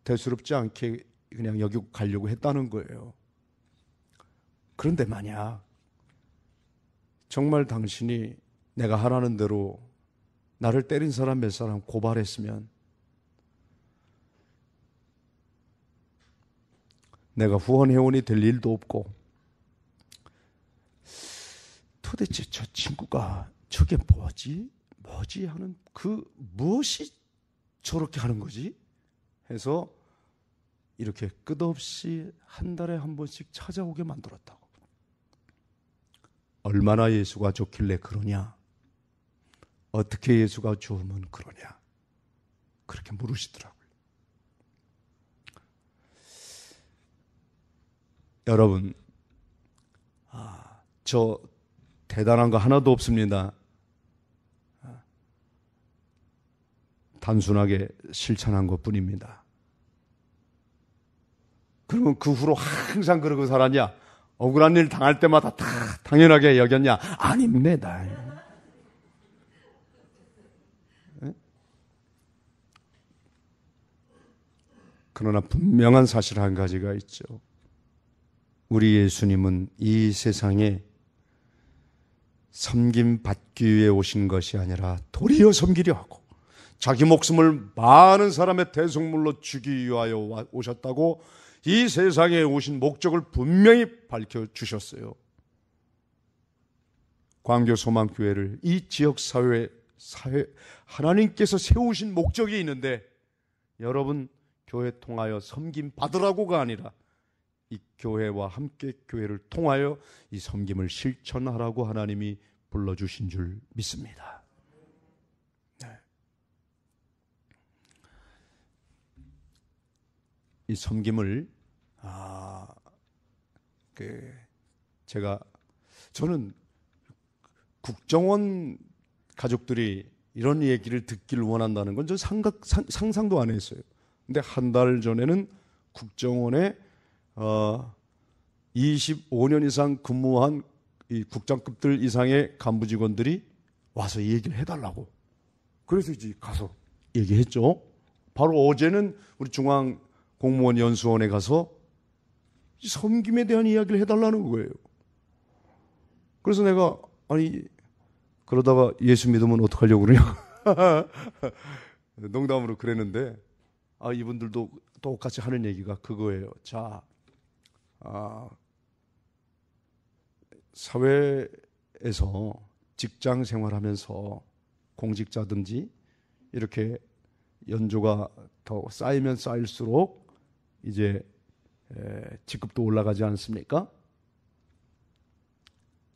대수롭지 않게 그냥 여기고 가려고 했다는 거예요. 그런데 만약 정말 당신이 내가 하라는 대로 나를 때린 사람 몇 사람 고발했으면 내가 후원회원이 될 일도 없고 도대체 저 친구가 저게 뭐지 하는 무엇이 저렇게 하는 거지? 해서 이렇게 끝없이 한 달에 한 번씩 찾아오게 만들었다고. 얼마나 예수가 좋길래 그러냐? 어떻게 예수가 좋으면 그러냐? 그렇게 물으시더라고요. 여러분, 저 대단한 거 하나도 없습니다. 단순하게 실천한 것뿐입니다. 그러면 그 후로 항상 그러고 살았냐? 억울한 일 당할 때마다 다 당연하게 여겼냐? 아닙니다. 그러나 분명한 사실 한 가지가 있죠. 우리 예수님은 이 세상에 섬김 받기 위해 오신 것이 아니라 도리어 섬기려 하고 자기 목숨을 많은 사람의 대속물로 주기 위하여 오셨다고 이 세상에 오신 목적을 분명히 밝혀주셨어요. 광교소망교회를 이 지역사회 하나님께서 세우신 목적이 있는데 여러분 교회 통하여 섬김 받으라고가 아니라 이 교회와 함께 교회를 통하여 이 섬김을 실천하라고 하나님이 불러주신 줄 믿습니다. 네. 이 섬김을 저는 국정원 가족들이 이런 얘기를 듣기를 원한다는 건 저 상상도 안 했어요. 근데 한 달 전에는 국정원에 25년 이상 근무한 이 국장급들 이상의 간부 직원들이 와서 얘기를 해달라고. 그래서 이제 가서 얘기했죠. 바로 어제는 우리 중앙공무원연수원에 가서 섬김에 대한 이야기를 해달라는 거예요. 그래서 내가 그러다가 예수 믿으면 어떡하려고 그러냐. 농담으로 그랬는데 이분들도 똑같이 하는 얘기가 그거예요. 자, 사회에서 직장 생활하면서 공직자든지 이렇게 연조가 더 쌓이면 쌓일수록 이제 직급도 올라가지 않습니까?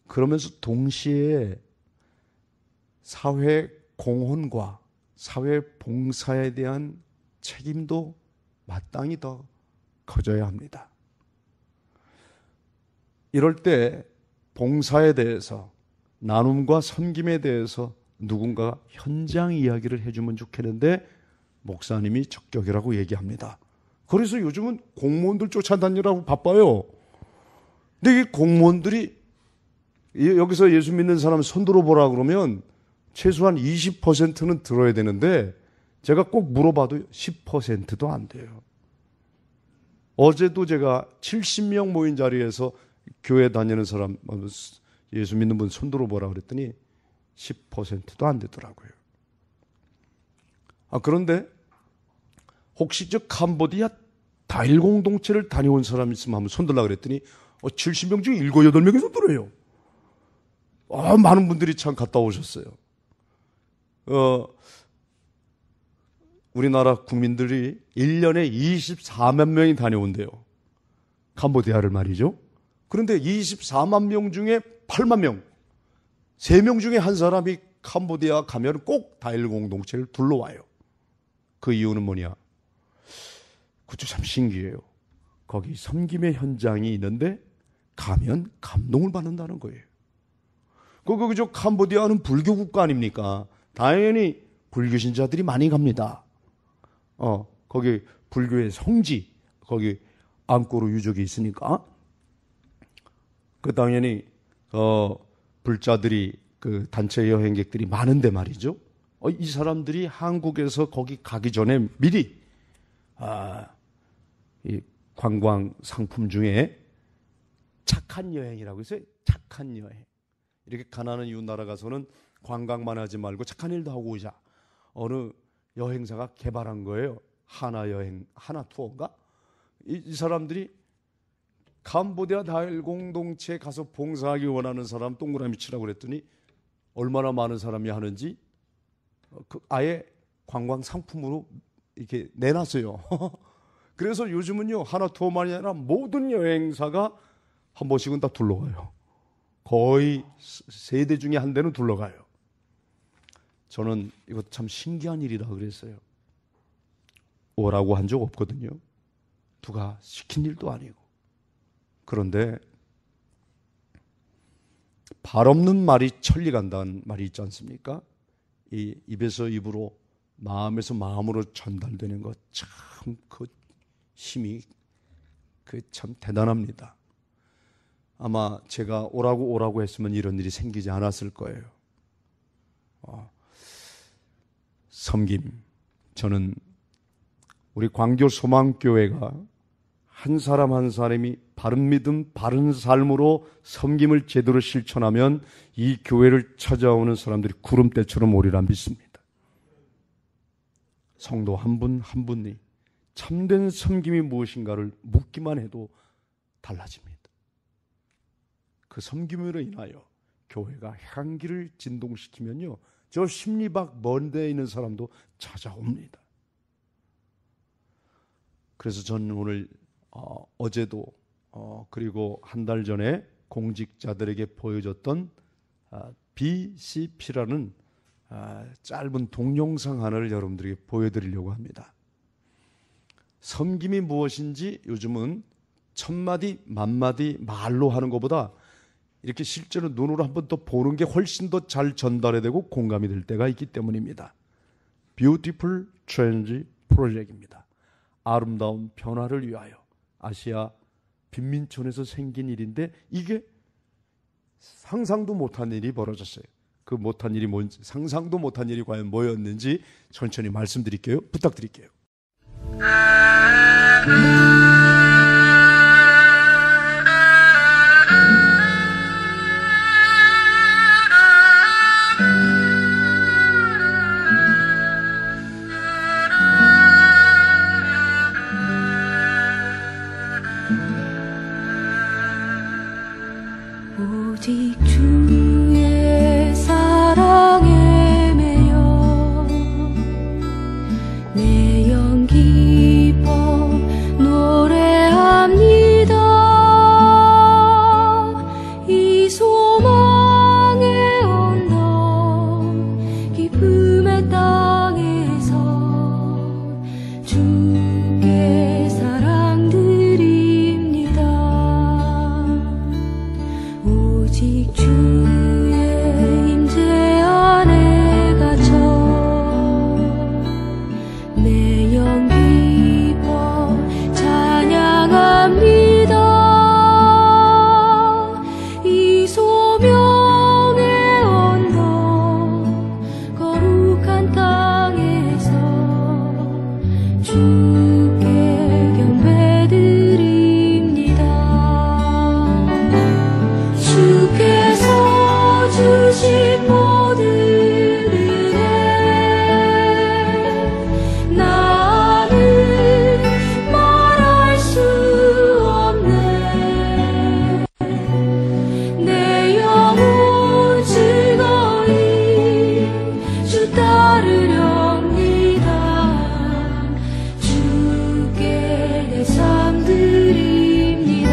그러면서 동시에 사회 공헌과 사회 봉사에 대한 책임도 마땅히 더 커져야 합니다. 이럴 때 봉사에 대해서 나눔과 섬김에 대해서 누군가 현장 이야기를 해주면 좋겠는데 목사님이 적격이라고 얘기합니다. 그래서 요즘은 공무원들 쫓아다니라고 바빠요. 근데 이 공무원들이 여기서 예수 믿는 사람 손 들어보라 그러면 최소한 20%는 들어야 되는데 제가 꼭 물어봐도 10%도 안 돼요. 어제도 제가 70명 모인 자리에서 교회 다니는 사람 예수 믿는 분 손 들어보라 그랬더니 10%도 안 되더라고요. 그런데 혹시 저 캄보디아 다일 공동체를 다녀온 사람 있으면 한번 손 들라 그랬더니 70명 중에 7, 8명이 손 들어요. 많은 분들이 참 갔다 오셨어요. 우리나라 국민들이 1년에 24만 명이 다녀온대요. 캄보디아를 말이죠. 그런데 24만 명 중에 8만 명, 3명 중에 한 사람이 캄보디아 가면 꼭 다일 공동체를 둘러와요. 그 이유는 뭐냐? 그것도 참 신기해요. 거기 섬김의 현장이 있는데 가면 감동을 받는다는 거예요. 그저 캄보디아는 불교 국가 아닙니까? 당연히 불교 신자들이 많이 갑니다. 거기 불교의 성지, 거기 앙코르 유적이 있으니까. 당연히 불자들이 그 단체 여행객들이 많은데 말이죠. 이 사람들이 한국에서 거기 가기 전에 미리 이 관광 상품 중에 착한 여행이라고 해서 착한 여행. 이렇게 가난한 이웃 나라 가서는 관광만 하지 말고 착한 일도 하고 오자. 어느 여행사가 개발한 거예요. 하나 여행, 하나 투어인가? 이 사람들이 캄보디아 다일 공동체에 가서 봉사하기 원하는 사람 동그라미 치라고 그랬더니 얼마나 많은 사람이 하는지 아예 관광 상품으로 이렇게 내놨어요. 그래서 요즘은요, 하나 투어만이 아니라 모든 여행사가 한 번씩은 다 둘러가요. 거의 3대 중에 한 대는 둘러가요. 저는 이거 참 신기한 일이라 그랬어요. 오라고 한 적 없거든요. 누가 시킨 일도 아니고. 그런데 발 없는 말이 천리 간다는 말이 있지 않습니까? 이 입에서 입으로, 마음에서 마음으로 전달되는 것 참 그 힘이 참 대단합니다. 아마 제가 오라고 했으면 이런 일이 생기지 않았을 거예요. 섬김. 저는 우리 광교 소망교회가 한 사람 한 사람이 바른 믿음, 바른 삶으로 섬김을 제대로 실천하면 이 교회를 찾아오는 사람들이 구름대처럼 오리라 믿습니다. 성도 한 분 한 분이 참된 섬김이 무엇인가를 묻기만 해도 달라집니다. 그 섬김으로 인하여 교회가 향기를 진동시키면요, 저 십리박 먼 데에 있는 사람도 찾아옵니다. 그래서 저는 오늘 어제도 그리고 한 달 전에 공직자들에게 보여줬던 BCP라는 짧은 동영상 하나를 여러분들에게 보여드리려고 합니다. 섬김이 무엇인지 요즘은 천마디 만마디 말로 하는 것보다 이렇게 실제로 눈으로 한번 더 보는 게 훨씬 더 잘 전달이 되고 공감이 될 때가 있기 때문입니다. Beautiful Change 프로젝트입니다. 아름다운 변화를 위하여 아시아 빈민촌에서 생긴 일인데 이게 상상도 못한 일이 벌어졌어요. 그 못한 일이 뭔지, 상상도 못한 일이 과연 뭐였는지 천천히 말씀드릴게요. 부탁드릴게요. 오직 주의 사랑에 매여 내 영 기뻐 노래합니다. 이 소망의 언덕 기쁨의 땅에서 주께 사랑드립니다. 오직 주의 임재 안에 갇혀 내 영 기뻐 찬양합니다. 이 소명의 언덕 거룩한 땅에서 주께 경배드립니다. 주께서 주신 모든 은혜 나는 말할 수 없네. 내 영혼 즐거이 주 따르렵니다. 주께 내 삶 드립니다.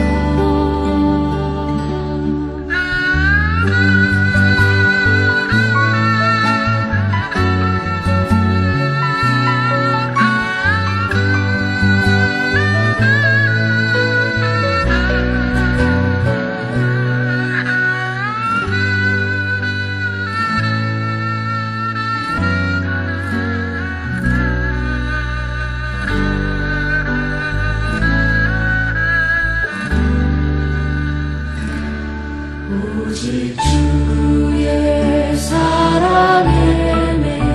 오직 주의 사랑에 매여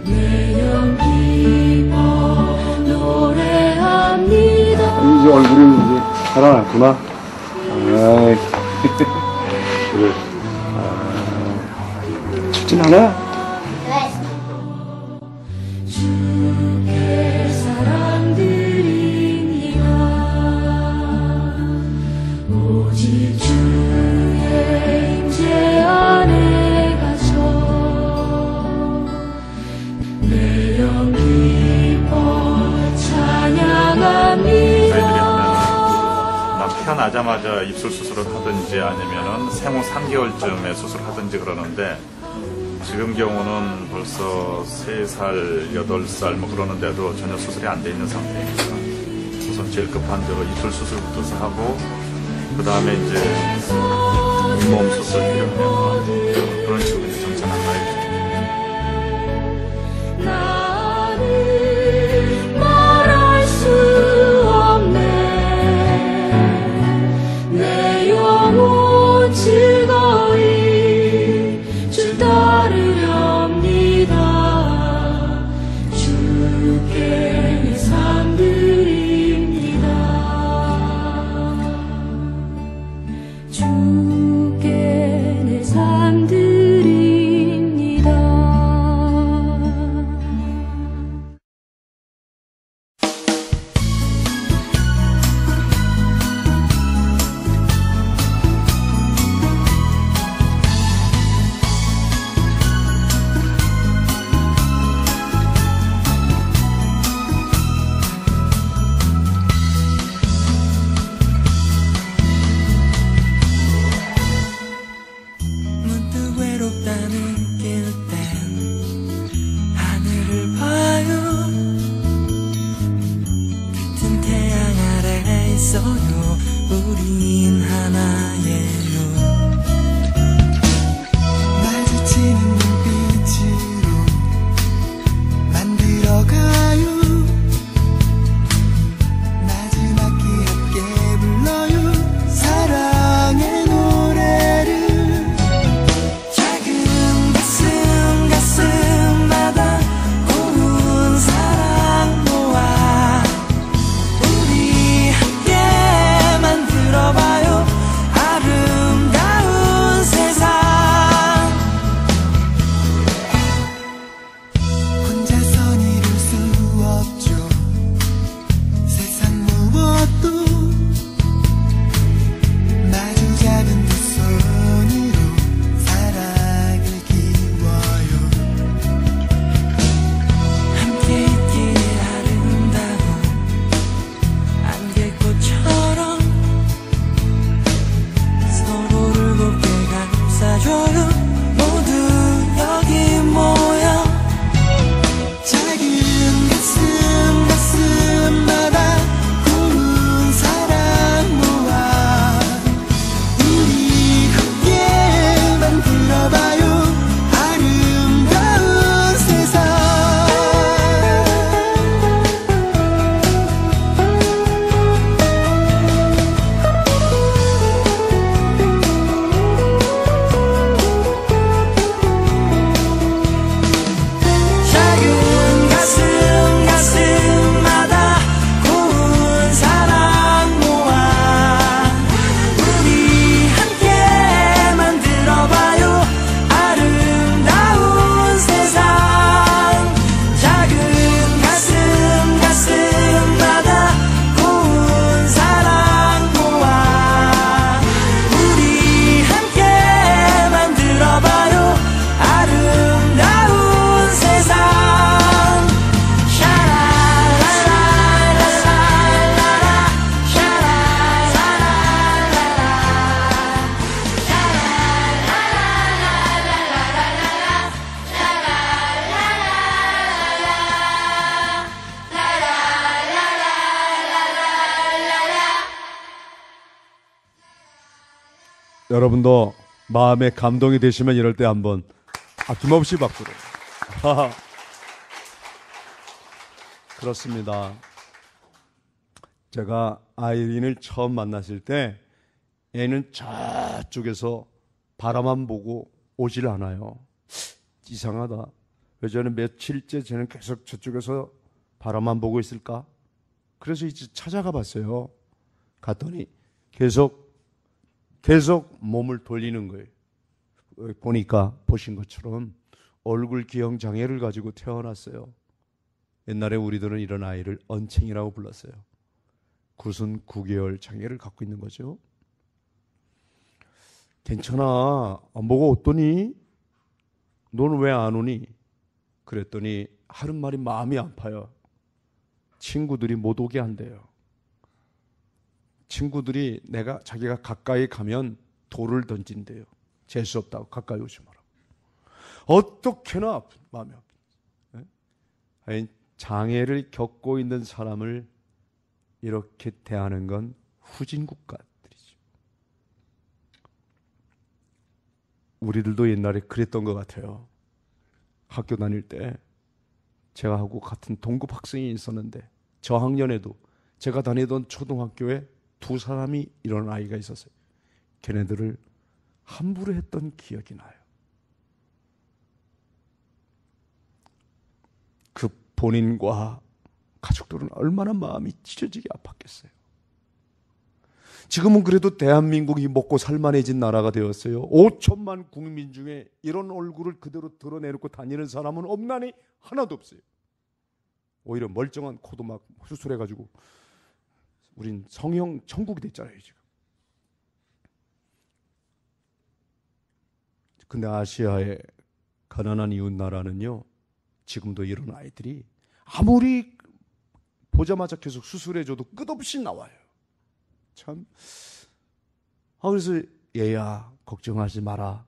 내 영 기뻐 노래합니다. 이제 얼굴이 이제 살아났구나. 아이, 그래. 춥진 않아? 주께 사랑드립니다. 오직 주의 임재 안에 갇혀 내 영 기뻐 찬양합니다. 막 태어나자마자 입술 수술을 하든지 아니면은 생후 3개월쯤에 수술하든지 그러는데 지금 경우는 벌써 3살, 8살 뭐 그러는데도 전혀 수술이 안 돼 있는 상태입니다. 우선 제일 급한 대로 입술 수술부터 하고 그 다음에 이제 잇몸 수술 필요하면 그런 식으로 이제 정착 안 가요. 나는 말할 수 없네. 내 영혼 즐거이 주 따르렵니다. 주께 내 삶 드립니다. 여러분도 마음에 감동이 되시면 이럴 때 한번 아낌없이 박수로. 그렇습니다. 제가 아이린을 처음 만났을 때 애는 저쪽에서 바라만 보고 오질 않아요. 이상하다. 왜 저는 며칠째 쟤는 계속 저쪽에서 바라만 보고 있을까? 그래서 이제 찾아가 봤어요. 갔더니 계속 몸을 돌리는 거예요. 보니까 보신 것처럼 얼굴 기형 장애를 가지고 태어났어요. 옛날에 우리들은 이런 아이를 언챙이라고 불렀어요. 9개월 장애를 갖고 있는 거죠. 괜찮아. 안 보고 왔더니 너는 왜 안 오니? 그랬더니 하는 말이 마음이 아파요. 친구들이 못 오게 한대요. 친구들이 자기가 가까이 가면 돌을 던진대요. 재수 없다고 가까이 오지 마라. 어떻게나 마음이 아프죠. 장애를 겪고 있는 사람을 이렇게 대하는 건 후진국가들이죠. 우리들도 옛날에 그랬던 것 같아요. 학교 다닐 때 제가 하고 같은 동급 학생이 있었는데 저학년에도 제가 다니던 초등학교에 2사람이 이런 아이가 있었어요. 걔네들을 함부로 했던 기억이 나요. 그 본인과 가족들은 얼마나 마음이 찢어지게 아팠겠어요. 지금은 그래도 대한민국이 먹고 살만해진 나라가 되었어요. 5천만 국민 중에 이런 얼굴을 그대로 드러내놓고 다니는 사람은 없나니 하나도 없어요. 오히려 멀쩡한 코도 막 수술해가지고 우린 성형 천국이 됐잖아요 지금. 근데 아시아의 가난한 이웃 나라는요, 지금도 이런 아이들이 아무리 보자마자 계속 수술해줘도 끝없이 나와요. 참. 그래서 얘야 걱정하지 마라.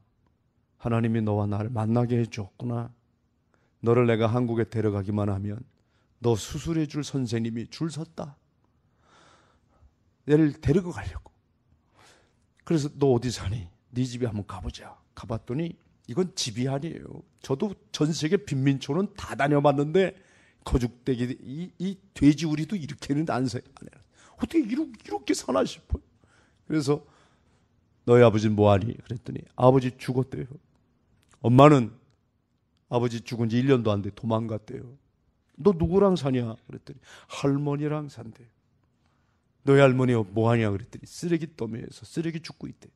하나님이 너와 나를 만나게 해줬구나. 너를 내가 한국에 데려가기만 하면 너 수술해줄 선생님이 줄 섰다. 얘를 데리고 가려고. 그래서 너 어디 사니? 네 집에 한번 가보자. 가봤더니 이건 집이 아니에요. 저도 전 세계 빈민촌은 다 다녀봤는데 거죽대기 이 돼지우리도 이렇게는 안 사. 어떻게 이렇게 사나 싶어요. 그래서 너희 아버지는 뭐하니? 그랬더니 아버지 죽었대요. 엄마는 아버지 죽은 지 1년도 안 돼 도망갔대요. 너 누구랑 사냐? 그랬더니 할머니랑 산대요. 너희 할머니 뭐하냐? 그랬더니 쓰레기더미에서 쓰레기 줍고 있대.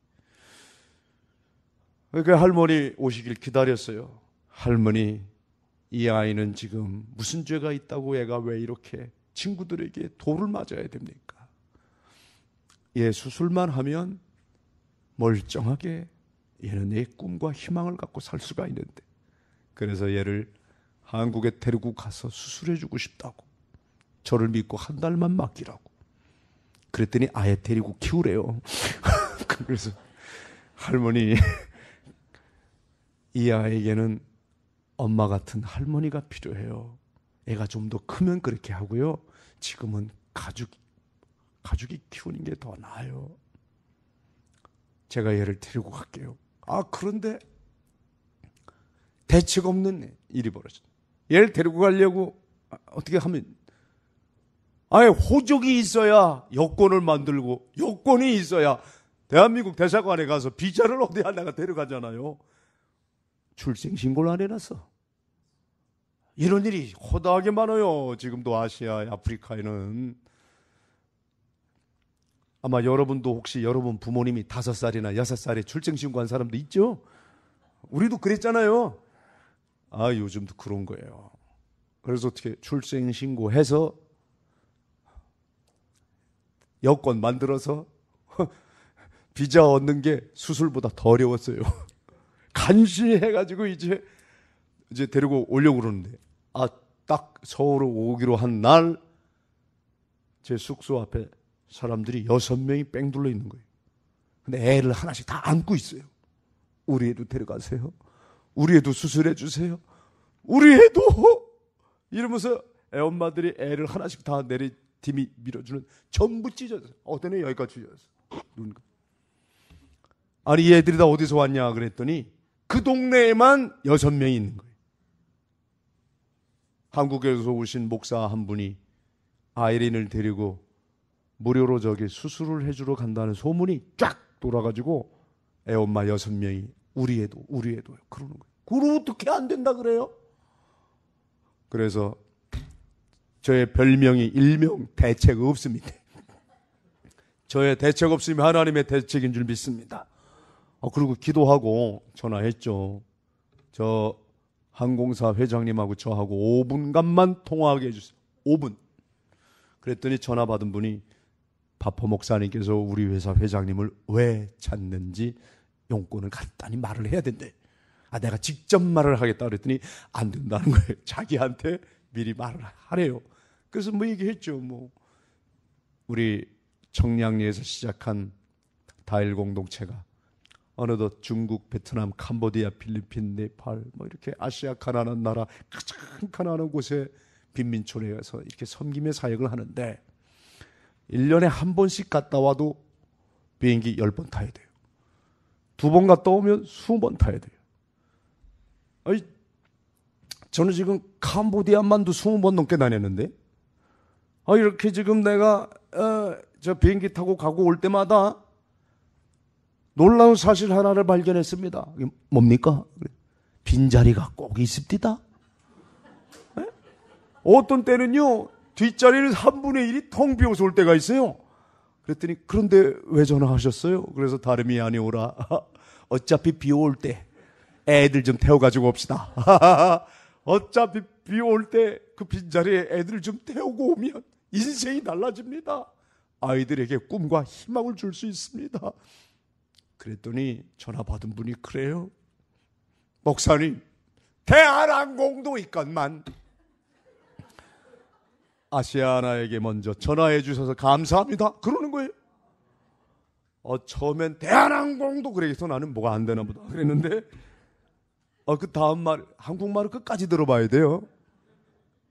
그러니까 할머니 오시길 기다렸어요. 할머니, 이 아이는 지금 무슨 죄가 있다고 애가 왜 이렇게 친구들에게 돌을 맞아야 됩니까? 얘 수술만 하면 멀쩡하게 얘는 내 꿈과 희망을 갖고 살 수가 있는데, 그래서 얘를 한국에 데리고 가서 수술해주고 싶다고, 저를 믿고 한 달만 맡기라고. 그랬더니 아예 데리고 키우래요. 그래서 할머니, 이 아이에게는 엄마 같은 할머니가 필요해요. 애가 좀 더 크면 그렇게 하고요. 지금은 가족이 키우는 게 더 나아요. 제가 얘를 데리고 갈게요. 그런데 대책 없는 일이 벌어졌어요. 얘를 데리고 가려고 어떻게 하면, 호적이 있어야 여권을 만들고, 여권이 있어야 대한민국 대사관에 가서 비자를 어디 하다가 데려가잖아요. 출생신고를 안 해놨어. 이런 일이 허다하게 많아요. 지금도 아시아, 아프리카에는. 아마 여러분도 혹시 여러분 부모님이 5살이나 6살에 출생신고한 사람도 있죠? 우리도 그랬잖아요. 요즘도 그런 거예요. 그래서 어떻게 출생신고해서 여권 만들어서 비자 얻는 게 수술보다 더 어려웠어요. 간신히 해가지고 이제 데리고 오려고 그러는데, 딱 서울 오기로 한 날 제 숙소 앞에 사람들이 6명이 뺑 둘러 있는 거예요. 근데 애를 하나씩 다 안고 있어요. 우리 애도 데려가세요. 우리 애도 수술해 주세요. 우리 애도! 이러면서 애 엄마들이 애를 하나씩 다 밀어주는, 전부 찢어졌어요. 어떤 애 여기까지 찢어졌어요. 눈. 아니 이 애들이 다 어디서 왔냐 그랬더니 그 동네에만 6명이 있는 거예요. 한국에서 오신 목사 한 분이 아이린을 데리고 무료로 저기 수술을 해주러 간다는 소문이 쫙 돌아가지고 애엄마 6명이 우리 애도 그러는 거예요. 그럼 어떻게 안 된다 그래요? 그래서 저의 별명이 일명 대책 없습니다. 저의 대책 없으면 하나님의 대책인 줄 믿습니다. 그리고 기도하고 전화했죠. 저 항공사 회장님하고 저하고 5분간만 통화하게 해주세요. 5분. 그랬더니 전화 받은 분이 바포 목사님께서 우리 회사 회장님을 왜 찾는지 용건을 간단히 말을 해야 된대. 내가 직접 말을 하겠다 그랬더니 안 된다는 거예요. 자기한테 미리 말을 하래요. 그래서 뭐 얘기했죠. 뭐 우리 청량리에서 시작한 다일 공동체가 어느덧 중국, 베트남, 캄보디아, 필리핀, 네팔 뭐 이렇게 아시아 가난한 나라 가장 가난한 곳에 빈민촌에 가서 이렇게 섬김의 사역을 하는데 1년에 한 번씩 갔다 와도 비행기 10번 타야 돼요. 2번 갔다 오면 20번 타야 돼요. 저는 지금 캄보디아만도 20번 넘게 다녔는데 이렇게 지금 내가 저 비행기 타고 가고 올 때마다 놀라운 사실 하나를 발견했습니다. 뭡니까? 빈자리가 꼭 있습니다. 네? 어떤 때는요 뒷자리는 3분의 1이 텅 비어서 올 때가 있어요. 그랬더니 그런데 왜 전화하셨어요? 그래서 다름이 아니오라. 어차피 비 올 때 애들 좀 태워가지고 옵시다. 어차피 비 올 때 그 빈자리에 애들 좀 태우고 오면 인생이 달라집니다. 아이들에게 꿈과 희망을 줄 수 있습니다. 그랬더니 전화 받은 분이 그래요. 목사님, 대한항공도 있건만 아시아나에게 먼저 전화해 주셔서 감사합니다. 그러는 거예요. 처음엔 대한항공도 그래서 나는 뭐가 안 되나 보다 그랬는데 그 다음 말 한국말을 끝까지 들어봐야 돼요.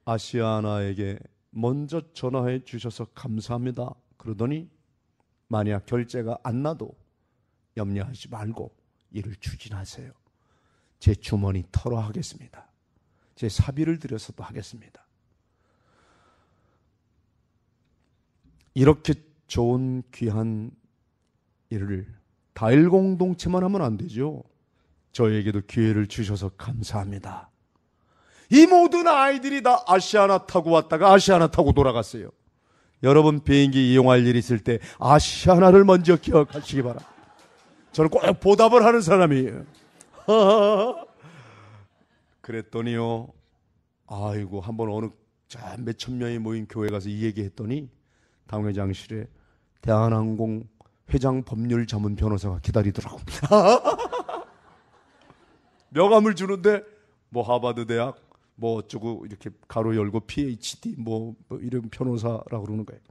아시아나에게 먼저 전화해 주셔서 감사합니다. 그러더니 만약 결제가 안 나도 염려하지 말고 이를 추진하세요. 제 주머니 털어 하겠습니다. 제 사비를 들여서도 하겠습니다. 이렇게 좋은 귀한 일을 다일 공동체만 하면 안 되죠. 저에게도 기회를 주셔서 감사합니다. 이 모든 아이들이 다 아시아나 타고 왔다가 아시아나 타고 돌아갔어요. 여러분 비행기 이용할 일이 있을 때 아시아나를 먼저 기억하시기 바랍니다. 저는 꼭 보답을 하는 사람이에요. 그랬더니요, 아이고 한번 어느 몇천 명이 모인 교회 가서 이 얘기했더니 당회장실에 대한항공 회장 법률 자문 변호사가 기다리더라고. 명함을 주는데 뭐 하버드 대학 뭐 어쩌고 이렇게 가로 열고 PhD 뭐 이런 변호사라고 그러는 거예요.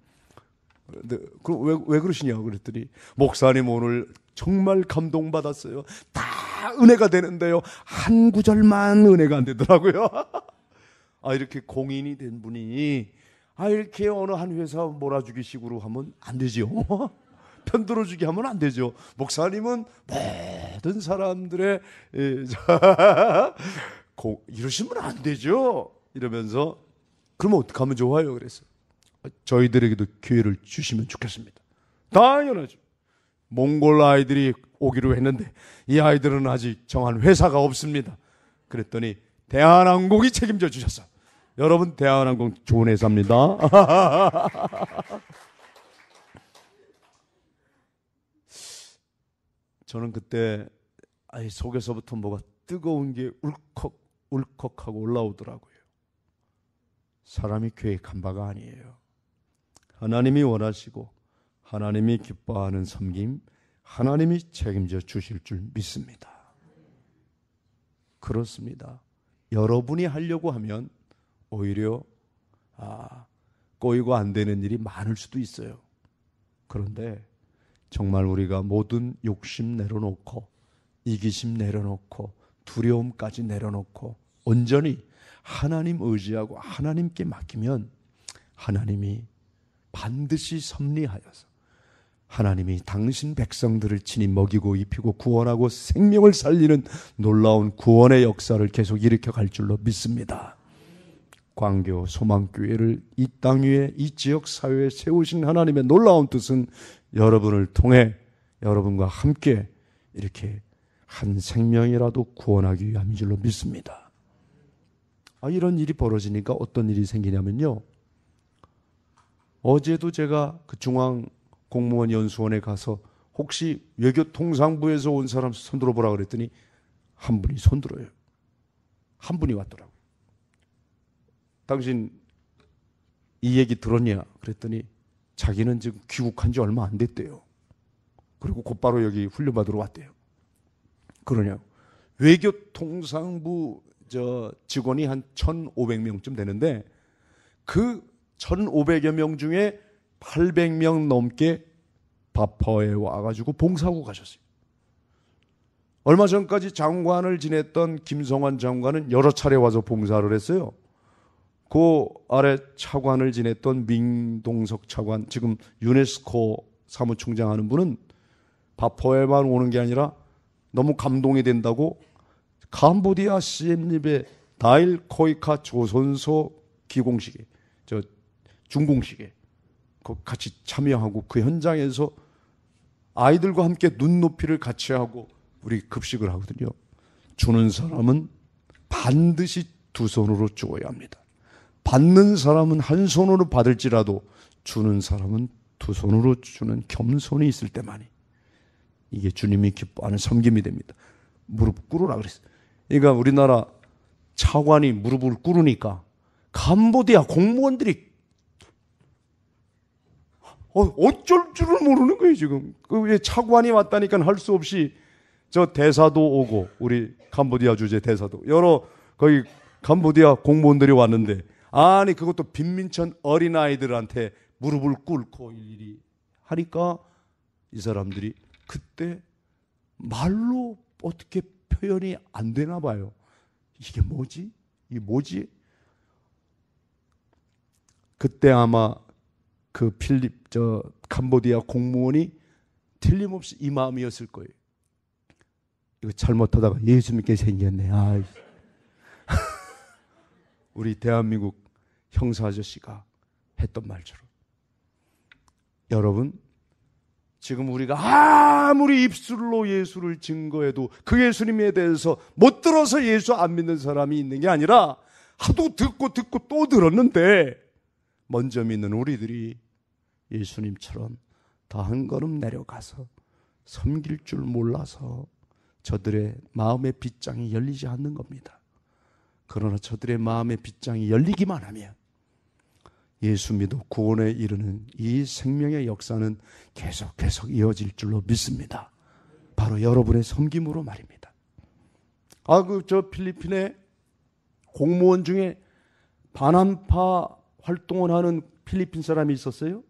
근데 그럼 왜 그러시냐고 그랬더니 목사님 오늘 정말 감동받았어요. 다 은혜가 되는데요. 한 구절만 은혜가 안 되더라고요. 이렇게 공인이 된 분이 이렇게 어느 한 회사 몰아주기식으로 하면 안 되죠. 편들어주기 하면 안 되죠. 목사님은 모든 사람들의 이러시면 안 되죠. 이러면서 그러면 어떻게 하면 좋아요? 그랬어요. 저희들에게도 기회를 주시면 좋겠습니다. 당연하죠. 몽골 아이들이 오기로 했는데 이 아이들은 아직 정한 회사가 없습니다. 그랬더니 대한항공이 책임져 주셨어. 여러분 대한항공 좋은 회사입니다. 저는 그때 속에서부터 뭐가 뜨거운 게 울컥하고 올라오더라고요. 사람이 계획한 바가 아니에요. 하나님이 원하시고 하나님이 기뻐하는 섬김, 하나님이 책임져 주실 줄 믿습니다. 그렇습니다. 여러분이 하려고 하면 오히려 꼬이고 안 되는 일이 많을 수도 있어요. 그런데 정말 우리가 모든 욕심 내려놓고 이기심 내려놓고 두려움까지 내려놓고 온전히 하나님 의지하고 하나님께 맡기면 하나님이 반드시 섭리하여서 하나님이 당신 백성들을 친히 먹이고 입히고 구원하고 생명을 살리는 놀라운 구원의 역사를 계속 일으켜 갈 줄로 믿습니다. 광교 소망교회를 이 땅 위에 이 지역 사회에 세우신 하나님의 놀라운 뜻은 여러분을 통해 여러분과 함께 이렇게 한 생명이라도 구원하기 위함인 줄로 믿습니다. 이런 일이 벌어지니까 어떤 일이 생기냐면요, 어제도 제가 그 중앙공무원연수원에 가서 혹시 외교통상부에서 온 사람 손들어 보라 그랬더니 한 분이 손들어요. 한 분이 왔더라고요. 당신 이 얘기 들었냐? 그랬더니 자기는 지금 귀국한 지 얼마 안 됐대요. 그리고 곧바로 여기 훈련받으러 왔대요. 그러냐고. 외교통상부 직원이 한 1,500명쯤 되는데 그 1,500여 명 중에 800명 넘게 바퍼에 와가지고 봉사하고 가셨어요. 얼마 전까지 장관을 지냈던 김성환 장관은 여러 차례 와서 봉사를 했어요. 그 아래 차관을 지냈던 민동석 차관, 지금 유네스코 사무총장 하는 분은 바퍼에만 오는 게 아니라 너무 감동이 된다고 캄보디아 시엠립의 다일 코이카 조선소 기공식에, 중공식에 같이 참여하고 그 현장에서 아이들과 함께 눈높이를 같이 하고 우리 급식을 하거든요. 주는 사람은 반드시 두 손으로 주어야 합니다. 받는 사람은 한 손으로 받을지라도 주는 사람은 두 손으로 주는 겸손이 있을 때만이 이게 주님이 기뻐하는 섬김이 됩니다. 무릎 꿇으라 그랬어요. 그러니까 우리나라 차관이 무릎을 꿇으니까 캄보디아 공무원들이 어쩔 줄을 모르는 거예요, 지금. 그 차관이 왔다니까 할 수 없이 저 대사도 오고, 우리 캄보디아 주재 대사도, 여러 거기 캄보디아 공무원들이 왔는데, 아니, 그것도 빈민촌 어린아이들한테 무릎을 꿇고 일일이 하니까 이 사람들이 그때 말로 어떻게 표현이 안 되나 봐요. 이게 뭐지? 이게 뭐지? 그때 아마 그 캄보디아 공무원이 틀림없이 이 마음이었을 거예요. 이거 잘못하다가 예수 믿게 생겼네. 우리 대한민국 형사 아저씨가 했던 말처럼. 여러분, 지금 우리가 아무리 입술로 예수를 증거해도 그 예수님에 대해서 못 들어서 예수 안 믿는 사람이 있는 게 아니라 하도 듣고 또 들었는데 먼저 믿는 우리들이 예수님처럼 더 한 걸음 내려가서 섬길 줄 몰라서 저들의 마음의 빗장이 열리지 않는 겁니다. 그러나 저들의 마음의 빗장이 열리기만 하면 예수 믿어 구원에 이르는 이 생명의 역사는 계속 이어질 줄로 믿습니다. 바로 여러분의 섬김으로 말입니다. 필리핀의 공무원 중에 반환파 활동을 하는 필리핀 사람이 있었어요.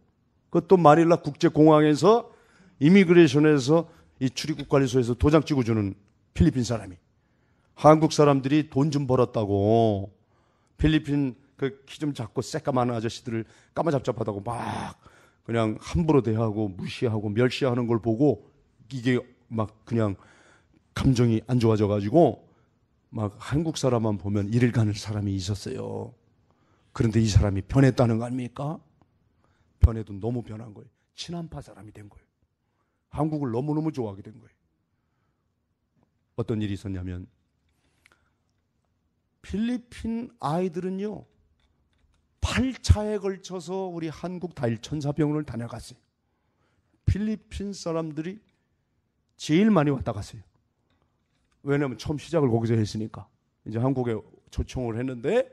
그것도 마닐라 국제공항에서 이미그레이션에서 이 출입국 관리소에서 도장 찍어주는 필리핀 사람이, 한국 사람들이 돈 좀 벌었다고 필리핀 그 키 좀 작고 새까만 아저씨들을 까마잡잡하다고 막 그냥 함부로 대하고 무시하고 멸시하는 걸 보고 이게 막 그냥 감정이 안 좋아져 가지고 막 한국 사람만 보면 이를 가는 사람이 있었어요. 그런데 이 사람이 변했다는 거 아닙니까? 변해도 너무 변한 거예요. 친한파 사람이 된 거예요. 한국을 너무너무 좋아하게 된 거예요. 어떤 일이 있었냐면 필리핀 아이들은요 8차에 걸쳐서 우리 한국 다일 천사병원을 다녀갔어요. 필리핀 사람들이 제일 많이 왔다 갔어요. 왜냐하면 처음 시작을 거기서 했으니까. 이제 한국에 초청을 했는데,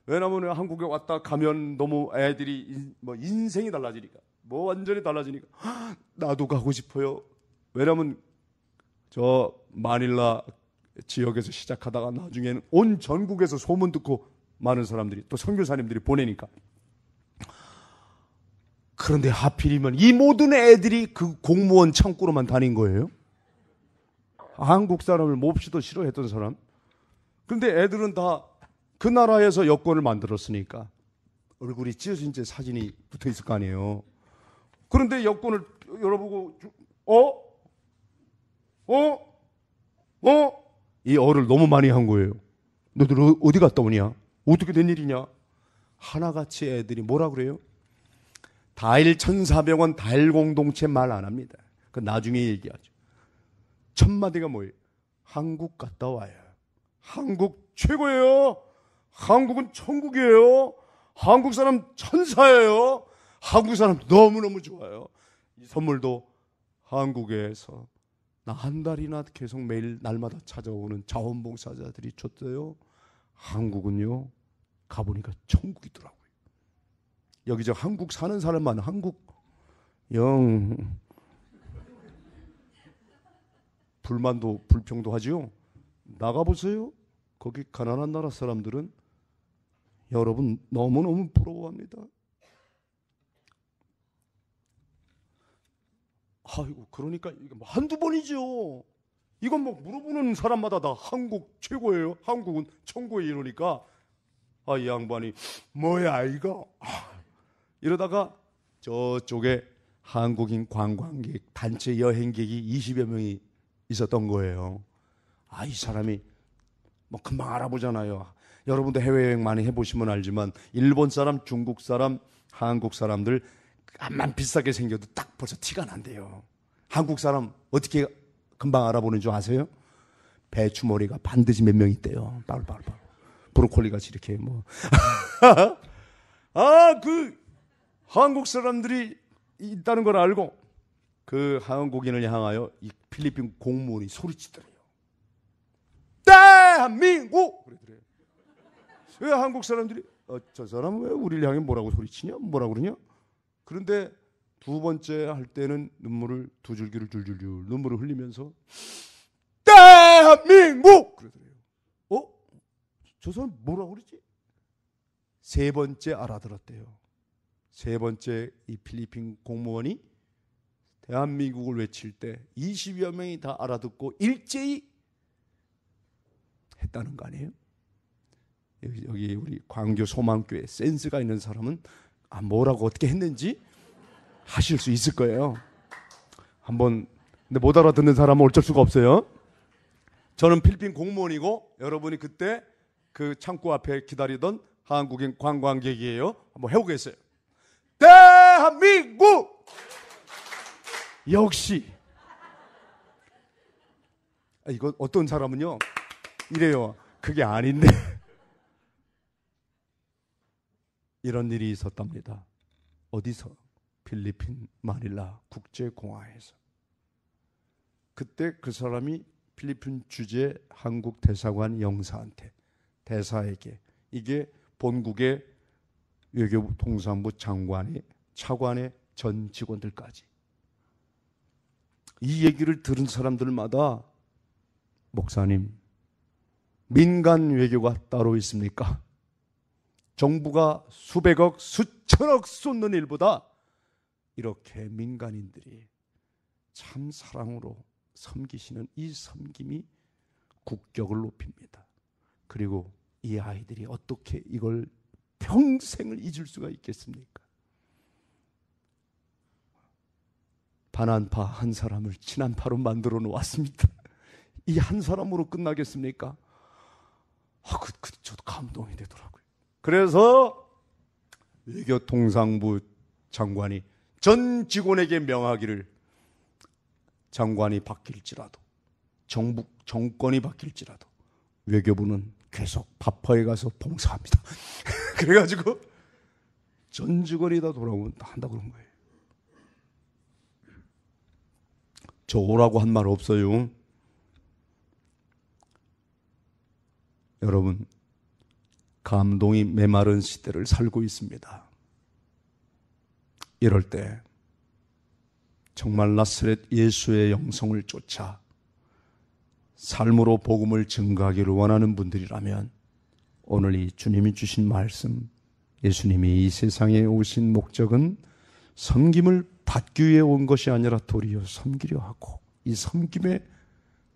왜냐하면 한국에 왔다 가면 너무 애들이 인생이 달라지니까, 완전히 달라지니까 나도 가고 싶어요. 왜냐하면 저 마닐라 지역에서 시작하다가 나중에는 온 전국에서 소문 듣고 많은 사람들이 또 선교사님들이 보내니까. 그런데 하필이면 이 모든 애들이 그 공무원 창구로만 다닌 거예요. 한국 사람을 몹시도 싫어했던 사람. 그런데 애들은 다 그 나라에서 여권을 만들었으니까 얼굴이 찢어진 채 사진이 붙어 있을 거 아니에요. 그런데 여권을 열어보고 이 어를 너무 많이 한 거예요. 너들 어디 갔다 오냐? 어떻게 된 일이냐? 하나같이 애들이 뭐라 그래요? 다일 1,400원 다일 공동체 말 안 합니다. 그 나중에 얘기하죠. 첫 마디가 뭐예요? 한국 갔다 와요. 한국 최고예요. 한국은 천국이에요. 한국 사람 천사예요. 한국 사람 너무너무 좋아요. 이 선물도 한국에서 나 한 달이나 계속 매일 날마다 찾아오는 자원봉사자들이 줬어요. 한국은요, 가보니까 천국이더라고요. 여기 저 한국 사는 사람만 한국 영 불만도 불평도 하지요. 나가보세요. 거기 가난한 나라 사람들은 여러분 너무너무 부러워합니다. 아이고, 그러니까 이게 뭐 한두 번이죠. 이건 뭐 물어보는 사람마다 다 한국 최고예요. 한국은 천국이에요. 이러니까 이 양반이 뭐야 이거. 이러다가 저쪽에 한국인 관광객 단체 여행객이 20여 명이 있었던 거예요. 이 사람이 뭐 금방 알아보잖아요. 여러분도 해외여행 많이 해보시면 알지만 일본 사람, 중국 사람, 한국 사람들 암만 비싸게 생겨도 딱 벌써 티가 난대요. 한국 사람 어떻게 금방 알아보는 줄 아세요? 배추머리가 반드시 몇 명 있대요. 빨빨빨. 브로콜리 같이 이렇게 뭐. 그 한국 사람들이 있다는 걸 알고 그 한국인을 향하여 이 필리핀 공무원이 소리치더래요. 대한민국! 그러더래요. 왜 한국 사람들이 저 사람은 왜 우리를 향해 뭐라고 소리치냐? 뭐라 그러냐? 그런데 두 번째 할 때는 눈물을 두 줄기를 줄줄줄 눈물을 흘리면서 대한민국! 그러더래요. 저 사람 뭐라고 그러지? 세 번째 알아들었대요. 세 번째 이 필리핀 공무원이 대한민국을 외칠 때 20여 명이 다 알아듣고 일제히 했다는 거 아니에요? 여기 우리 광교 소망교회 센스가 있는 사람은 뭐라고 어떻게 했는지 하실 수 있을 거예요. 한번 근데 못 알아듣는 사람은 어쩔 수가 없어요. 저는 필리핀 공무원이고 여러분이 그때 그 창고 앞에 기다리던 한국인 관광객이에요. 한번 해보겠어요. 대한민국! 역시 이거 어떤 사람은요 이래요. 그게 아닌데 이런 일이 있었답니다. 어디서? 필리핀 마닐라 국제공항에서. 그때 그 사람이 필리핀 주재 한국 대사관 영사한테 대사에게 이게 본국의 외교부 통상부 장관의 차관의 전 직원들까지 이 얘기를 들은 사람들마다 목사님 민간 외교가 따로 있습니까? 정부가 수백억 수천억 쏟는 일보다 이렇게 민간인들이 참 사랑으로 섬기시는 이 섬김이 국격을 높입니다. 그리고 이 아이들이 어떻게 이걸 평생을 잊을 수가 있겠습니까? 반한파 한 사람을 친한파로 만들어 놓았습니다. 이 한 사람으로 끝나겠습니까? 저도 감동이 되더라고요. 그래서 외교통상부 장관이 전 직원에게 명하기를 장관이 바뀔지라도 정권이 바뀔지라도 외교부는 계속 파파에 가서 봉사합니다. 그래가지고 전 직원이 다 돌아오면 다 한다고 그런 거예요. 저 오라고 한 말 없어요. 여러분, 감동이 메마른 시대를 살고 있습니다. 이럴 때 정말 나사렛 예수의 영성을 쫓아 삶으로 복음을 증가하기를 원하는 분들이라면 오늘 이 주님이 주신 말씀, 예수님이 이 세상에 오신 목적은 섬김을 받기 위해 온 것이 아니라 도리어 섬기려 하고 이 섬김에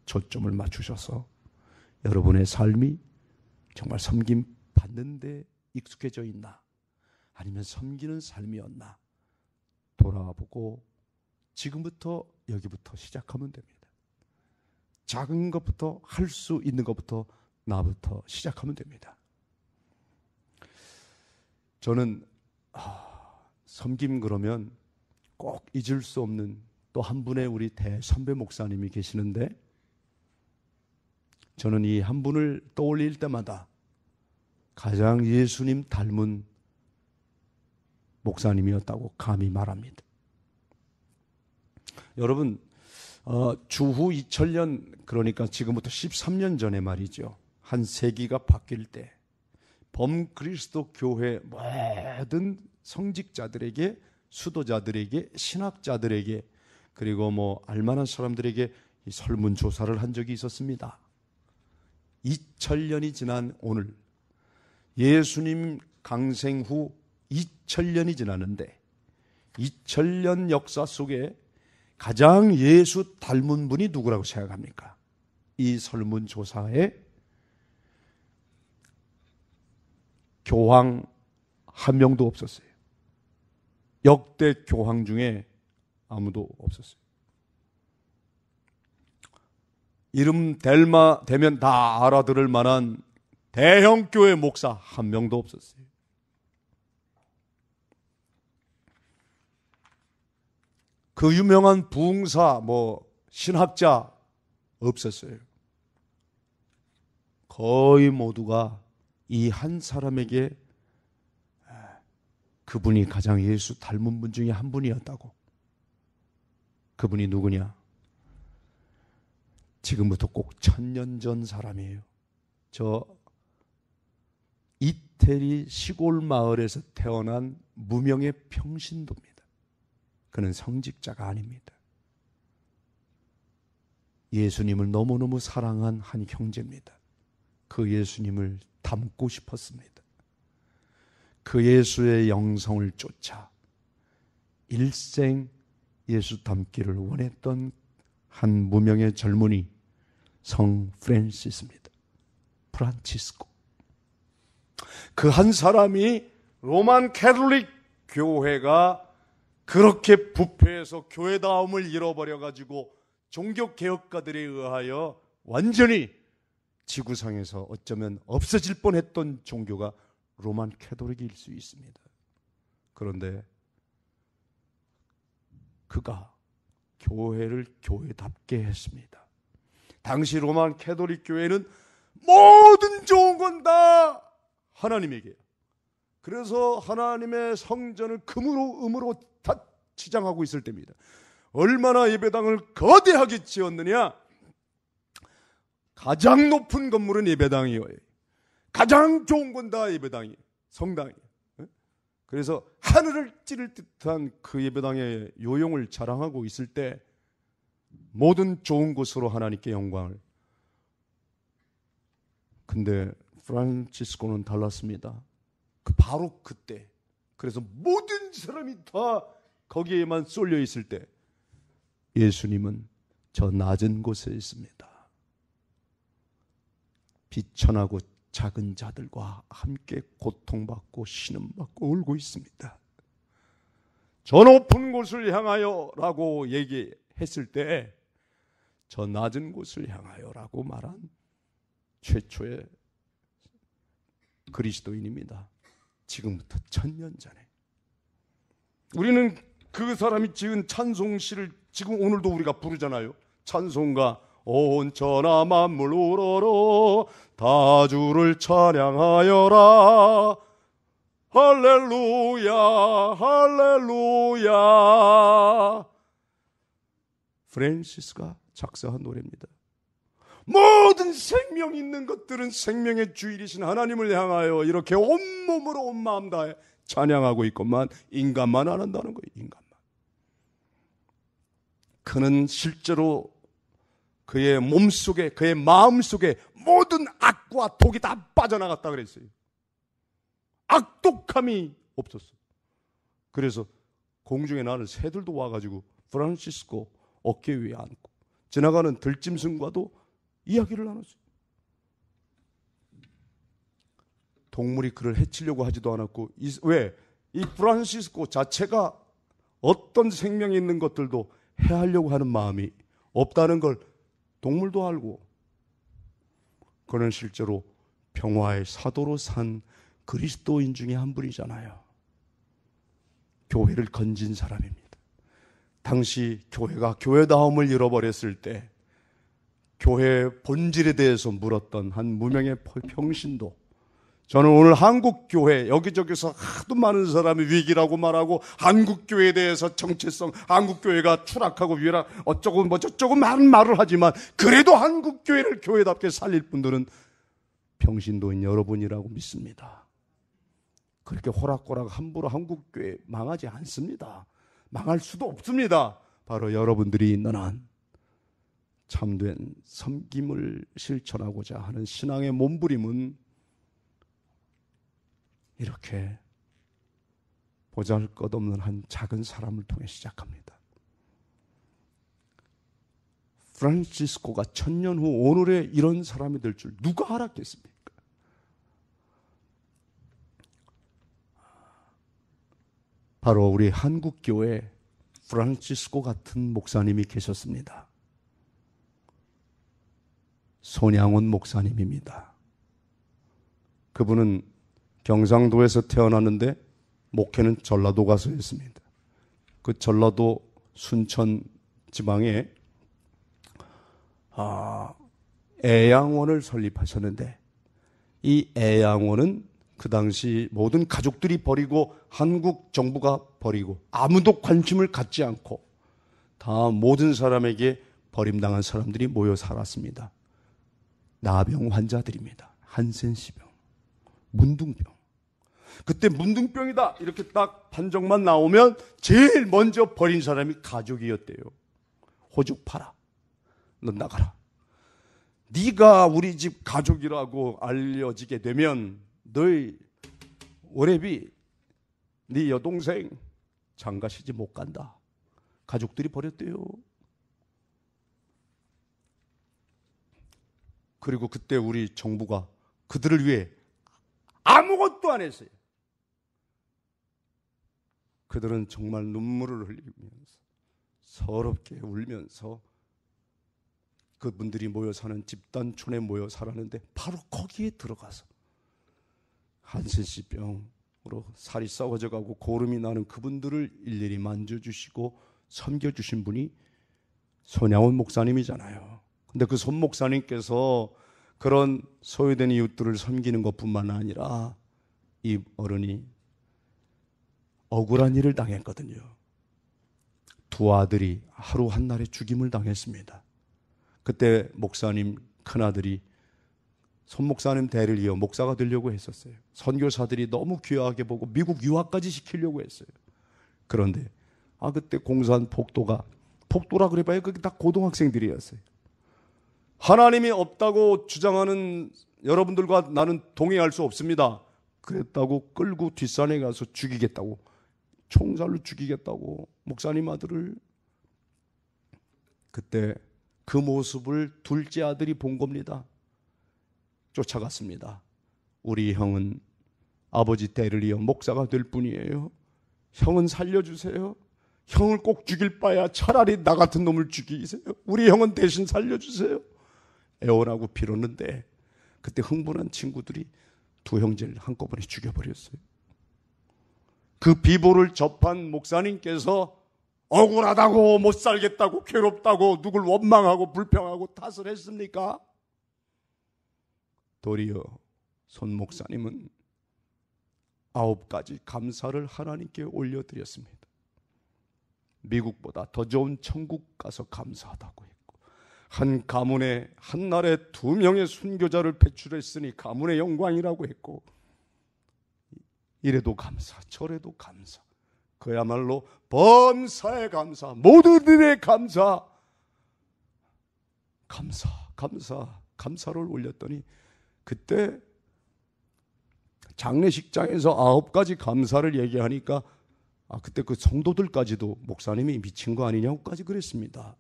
초점을 맞추셔서 여러분의 삶이 정말 섬김 받는 데 익숙해져 있나 아니면 섬기는 삶이었나 돌아보고 지금부터 여기부터 시작하면 됩니다. 작은 것부터, 할 수 있는 것부터, 나부터 시작하면 됩니다. 저는 섬김 그러면 꼭 잊을 수 없는 또 한 분의 우리 대선배 목사님이 계시는데, 저는 이 한 분을 떠올릴 때마다 가장 예수님 닮은 목사님이었다고 감히 말합니다. 여러분, 주후 2000년, 그러니까 지금부터 13년 전에 말이죠, 한 세기가 바뀔 때 범그리스도 교회 모든 성직자들에게, 수도자들에게, 신학자들에게, 그리고 알만한 사람들에게 이 설문조사를 한 적이 있었습니다. 2000년이 지난 오늘, 예수님 강생 후 2000년이 지났는데 2000년 역사 속에 가장 예수 닮은 분이 누구라고 생각합니까? 이 설문조사에 교황 한 명도 없었어요. 역대 교황 중에 아무도 없었어요. 이름 대면 다 알아들을 만한 대형 교회 목사 한 명도 없었어요. 그 유명한 부흥사, 신학자 없었어요. 거의 모두가 이 한 사람에게 그분이 가장 예수 닮은 분 중에 한 분이었다고. 그분이 누구냐? 지금부터 꼭 1000년 전 사람이에요. 저 이태리 시골 마을에서 태어난 무명의 평신도입니다. 그는 성직자가 아닙니다. 예수님을 너무너무 사랑한 한 형제입니다. 그 예수님을 닮고 싶었습니다. 그 예수의 영성을 쫓아 일생 예수 닮기를 원했던 한 무명의 젊은이, 성 프란시스입니다. 프란치스코. 그 한 사람이 로만 캐톨릭 교회가 그렇게 부패해서 교회다움을 잃어버려가지고 종교개혁가들에 의하여 완전히 지구상에서 어쩌면 없어질 뻔했던 종교가 로만 캐톨릭일 수 있습니다. 그런데 그가 교회를 교회답게 했습니다. 당시 로만 캐톨릭 교회는 모든 좋은 건 다 하나님에게. 그래서 하나님의 성전을 금으로 음으로 다 치장하고 있을 때입니다. 얼마나 예배당을 거대하게 지었느냐. 가장 높은 건물은 예배당이에요. 가장 좋은 건 다 예배당이에요. 성당이에요. 그래서 하늘을 찌를 듯한 그 예배당의 요용을 자랑하고 있을 때 모든 좋은 곳으로 하나님께 영광을. 근데 프란치스코는 달랐습니다. 바로 그때, 그래서 모든 사람이 다 거기에만 쏠려 있을 때 예수님은 저 낮은 곳에 있습니다. 비천하고 작은 자들과 함께 고통받고 신음받고 울고 있습니다. 저 높은 곳을 향하여 라고 얘기했을 때 저 낮은 곳을 향하여 라고 말한 최초의 그리스도인입니다. 지금부터 1000년 전에. 우리는 그 사람이 지은 찬송시를 지금 오늘도 우리가 부르잖아요. 찬송가 온 천하 만물 우러러 다 주를 찬양하여라. 할렐루야 할렐루야. 프란시스가 작사한 노래입니다. 모든 생명 있는 것들은 생명의 주인이신 하나님을 향하여 이렇게 온몸으로 온 마음 다해 찬양하고 있건만 인간만 안 한다는 거예요. 인간만. 그는 실제로 그의 몸속에, 그의 마음속에 모든 악과 독이 다 빠져나갔다 그랬어요. 악독함이 없었어. 그래서 공중에 나는 새들도 와가지고 프란시스코 어깨 위에 앉고 지나가는 들짐승과도 이야기를 나눴어요. 동물이 그를 해치려고 하지도 않았고, 왜? 이 프란시스코 자체가 어떤 생명이 있는 것들도 해하려고 하는 마음이 없다는 걸 동물도 알고, 그는 실제로 평화의 사도로 산 그리스도인 중에 한 분이잖아요. 교회를 건진 사람입니다. 당시 교회가 교회다움을 잃어버렸을 때 교회의 본질에 대해서 물었던 한 무명의 평신도, 저는 오늘 한국교회 여기저기서 하도 많은 사람이 위기라고 말하고 한국교회에 대해서 정체성, 한국교회가 추락하고 위락 어쩌고 뭐 저쩌고 많은 말을 하지만 그래도 한국교회를 교회답게 살릴 분들은 평신도인 여러분이라고 믿습니다. 그렇게 호락호락 함부로 한국교회 망하지 않습니다. 망할 수도 없습니다. 바로 여러분들이 있는 한 참된 섬김을 실천하고자 하는 신앙의 몸부림은 이렇게 보잘것없는 한 작은 사람을 통해 시작합니다. 프란치스코가 1000년 후 오늘의 이런 사람이 될 줄 누가 알았겠습니까? 바로 우리 한국교회에 프란치스코 같은 목사님이 계셨습니다. 손양원 목사님입니다. 그분은 경상도에서 태어났는데 목회는 전라도 가서 했습니다. 그 전라도 순천 지방에 애양원을 설립하셨는데, 이 애양원은 그 당시 모든 가족들이 버리고 한국 정부가 버리고 아무도 관심을 갖지 않고 다 모든 사람에게 버림당한 사람들이 모여 살았습니다. 나병 환자들입니다. 한센시병, 문둥병. 그때 문둥병이다 이렇게 딱 판정만 나오면 제일 먼저 버린 사람이 가족이었대요. 호죽 팔아, 너 나가라. 네가 우리 집 가족이라고 알려지게 되면 너희 오래비, 네 여동생 장가시집 못 간다. 가족들이 버렸대요. 그리고 그때 우리 정부가 그들을 위해 아무것도 안 했어요. 그들은 정말 눈물을 흘리면서 서럽게 울면서 그분들이 모여 사는 집단촌에 모여 살았는데 바로 거기에 들어가서 한센시병으로 살이 썩어져 가고 고름이 나는 그분들을 일일이 만져주시고 섬겨주신 분이 손양원 목사님이잖아요. 근데 그 손 목사님께서 그런 소외된 이웃들을 섬기는 것뿐만 아니라 이 어른이 억울한 일을 당했거든요. 두 아들이 하루 한날에 죽임을 당했습니다. 그때 목사님 큰아들이 손 목사님 대를 이어 목사가 되려고 했었어요. 선교사들이 너무 귀하게 보고 미국 유학까지 시키려고 했어요. 그런데 그때 공산 폭도라 그래봐야 그게 다 고등학생들이었어요. 하나님이 없다고 주장하는 여러분들과 나는 동의할 수 없습니다. 그랬다고 끌고 뒷산에 가서 죽이겠다고, 총살로 죽이겠다고 목사님 아들을. 그때 그 모습을 둘째 아들이 본 겁니다. 쫓아갔습니다. 우리 형은 아버지 대를 이어 목사가 될 뿐이에요. 형은 살려주세요. 형을 꼭 죽일 바야 차라리 나 같은 놈을 죽이세요. 우리 형은 대신 살려주세요. 애원하고 빌었는데 그때 흥분한 친구들이 두 형제를 한꺼번에 죽여버렸어요. 그 비보를 접한 목사님께서 억울하다고 못 살겠다고 괴롭다고 누굴 원망하고 불평하고 탓을 했습니까? 도리어 손 목사님은 9가지 감사를 하나님께 올려드렸습니다. 미국보다 더 좋은 천국 가서 감사하다고 했고, 한 가문에 한날에 2명의 순교자를 배출했으니 가문의 영광이라고 했고, 이래도 감사 저래도 감사, 그야말로 범사의 감사, 모두들의 감사를 올렸더니 그때 장례식장에서 9가지 감사를 얘기하니까 그때 그 성도들까지도 목사님이 미친 거 아니냐고까지 그랬습니다.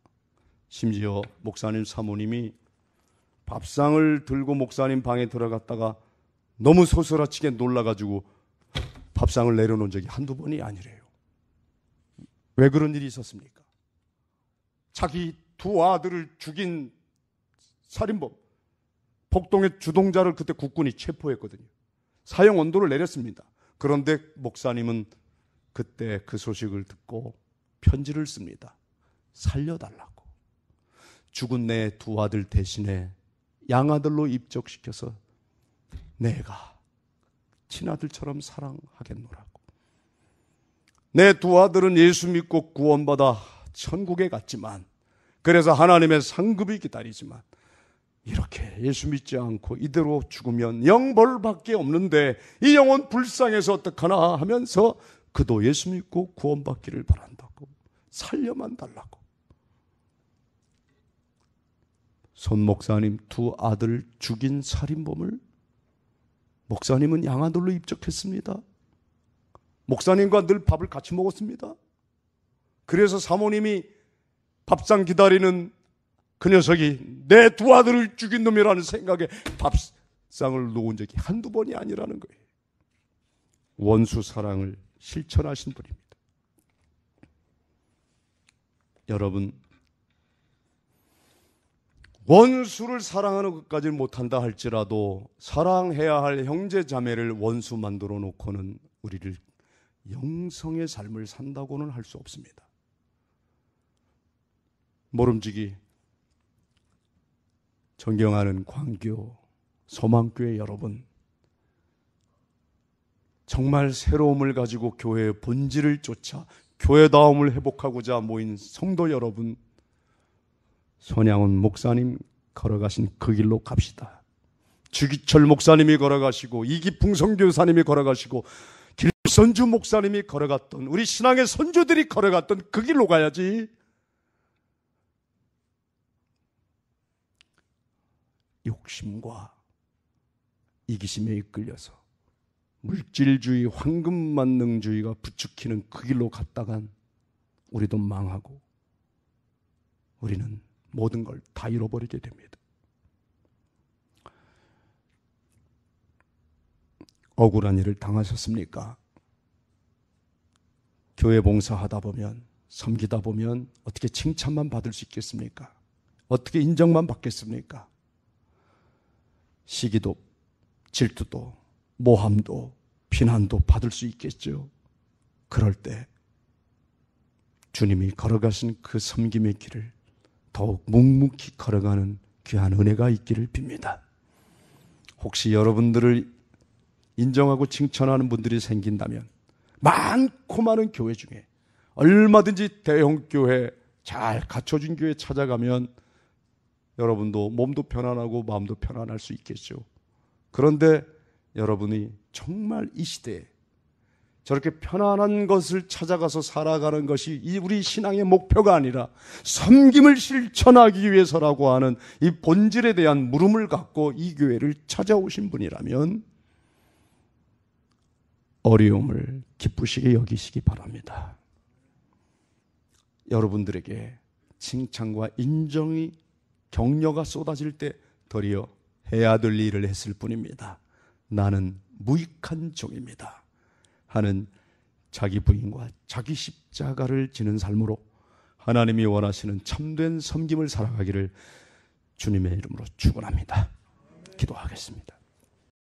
심지어 목사님 사모님이 밥상을 들고 목사님 방에 들어갔다가 너무 소스라치게 놀라가지고 밥상을 내려놓은 적이 한두 번이 아니래요. 왜 그런 일이 있었습니까? 자기 두 아들을 죽인 살인범, 폭동의 주동자를 그때 국군이 체포했거든요. 사형 언도를 내렸습니다. 그런데 목사님은 그때 그 소식을 듣고 편지를 씁니다. 살려달라고. 죽은 내 두 아들 대신에 양아들로 입적시켜서 내가 친아들처럼 사랑하겠노라고. 내 두 아들은 예수 믿고 구원받아 천국에 갔지만, 그래서 하나님의 상급이 기다리지만, 이렇게 예수 믿지 않고 이대로 죽으면 영벌밖에 없는데 이 영혼 불쌍해서 어떡하나 하면서 그도 예수 믿고 구원받기를 바란다고. 살려만 달라고. 손 목사님 두 아들 죽인 살인범을 목사님은 양아들로 입적했습니다. 목사님과 늘 밥을 같이 먹었습니다. 그래서 사모님이 밥상 기다리는 그 녀석이 내 두 아들을 죽인 놈이라는 생각에 밥상을 놓은 적이 한두 번이 아니라는 거예요. 원수 사랑을 실천하신 분입니다. 여러분, 원수를 사랑하는 것까지는 못한다 할지라도 사랑해야 할 형제 자매를 원수 만들어 놓고는 우리를 영성의 삶을 산다고는 할 수 없습니다. 모름지기 존경하는 광교, 소망교회 여러분, 정말 새로움을 가지고 교회의 본질을 쫓아 교회다움을 회복하고자 모인 성도 여러분, 손양훈 목사님 걸어가신 그 길로 갑시다. 주기철 목사님이 걸어가시고 이기풍 선교사님이 걸어가시고 길선주 목사님이 걸어갔던, 우리 신앙의 선조들이 걸어갔던 그 길로 가야지. 욕심과 이기심에 이끌려서 물질주의, 황금만능주의가 부추기는 그 길로 갔다간 우리도 망하고 우리는 모든 걸 다 잃어버리게 됩니다. 억울한 일을 당하셨습니까? 교회 봉사하다 보면, 섬기다 보면 어떻게 칭찬만 받을 수 있겠습니까? 어떻게 인정만 받겠습니까? 시기도, 질투도, 모함도, 비난도 받을 수 있겠죠. 그럴 때 주님이 걸어가신 그 섬김의 길을 더욱 묵묵히 걸어가는 귀한 은혜가 있기를 빕니다. 혹시 여러분들을 인정하고 칭찬하는 분들이 생긴다면 많고 많은 교회 중에 얼마든지 대형 교회, 잘 갖춰진 교회 찾아가면 여러분도 몸도 편안하고 마음도 편안할 수 있겠죠. 그런데 여러분이 정말 이 시대에 저렇게 편안한 것을 찾아가서 살아가는 것이 우리 신앙의 목표가 아니라 섬김을 실천하기 위해서라고 하는 이 본질에 대한 물음을 갖고 이 교회를 찾아오신 분이라면 어려움을 기쁘시게 여기시기 바랍니다. 여러분들에게 칭찬과 인정이, 격려가 쏟아질 때 도리어 해야 될 일을 했을 뿐입니다. 나는 무익한 종입니다 하는 자기 부인과 자기 십자가를 지는 삶으로 하나님이 원하시는 참된 섬김을 살아가기를 주님의 이름으로 축원합니다. 기도하겠습니다.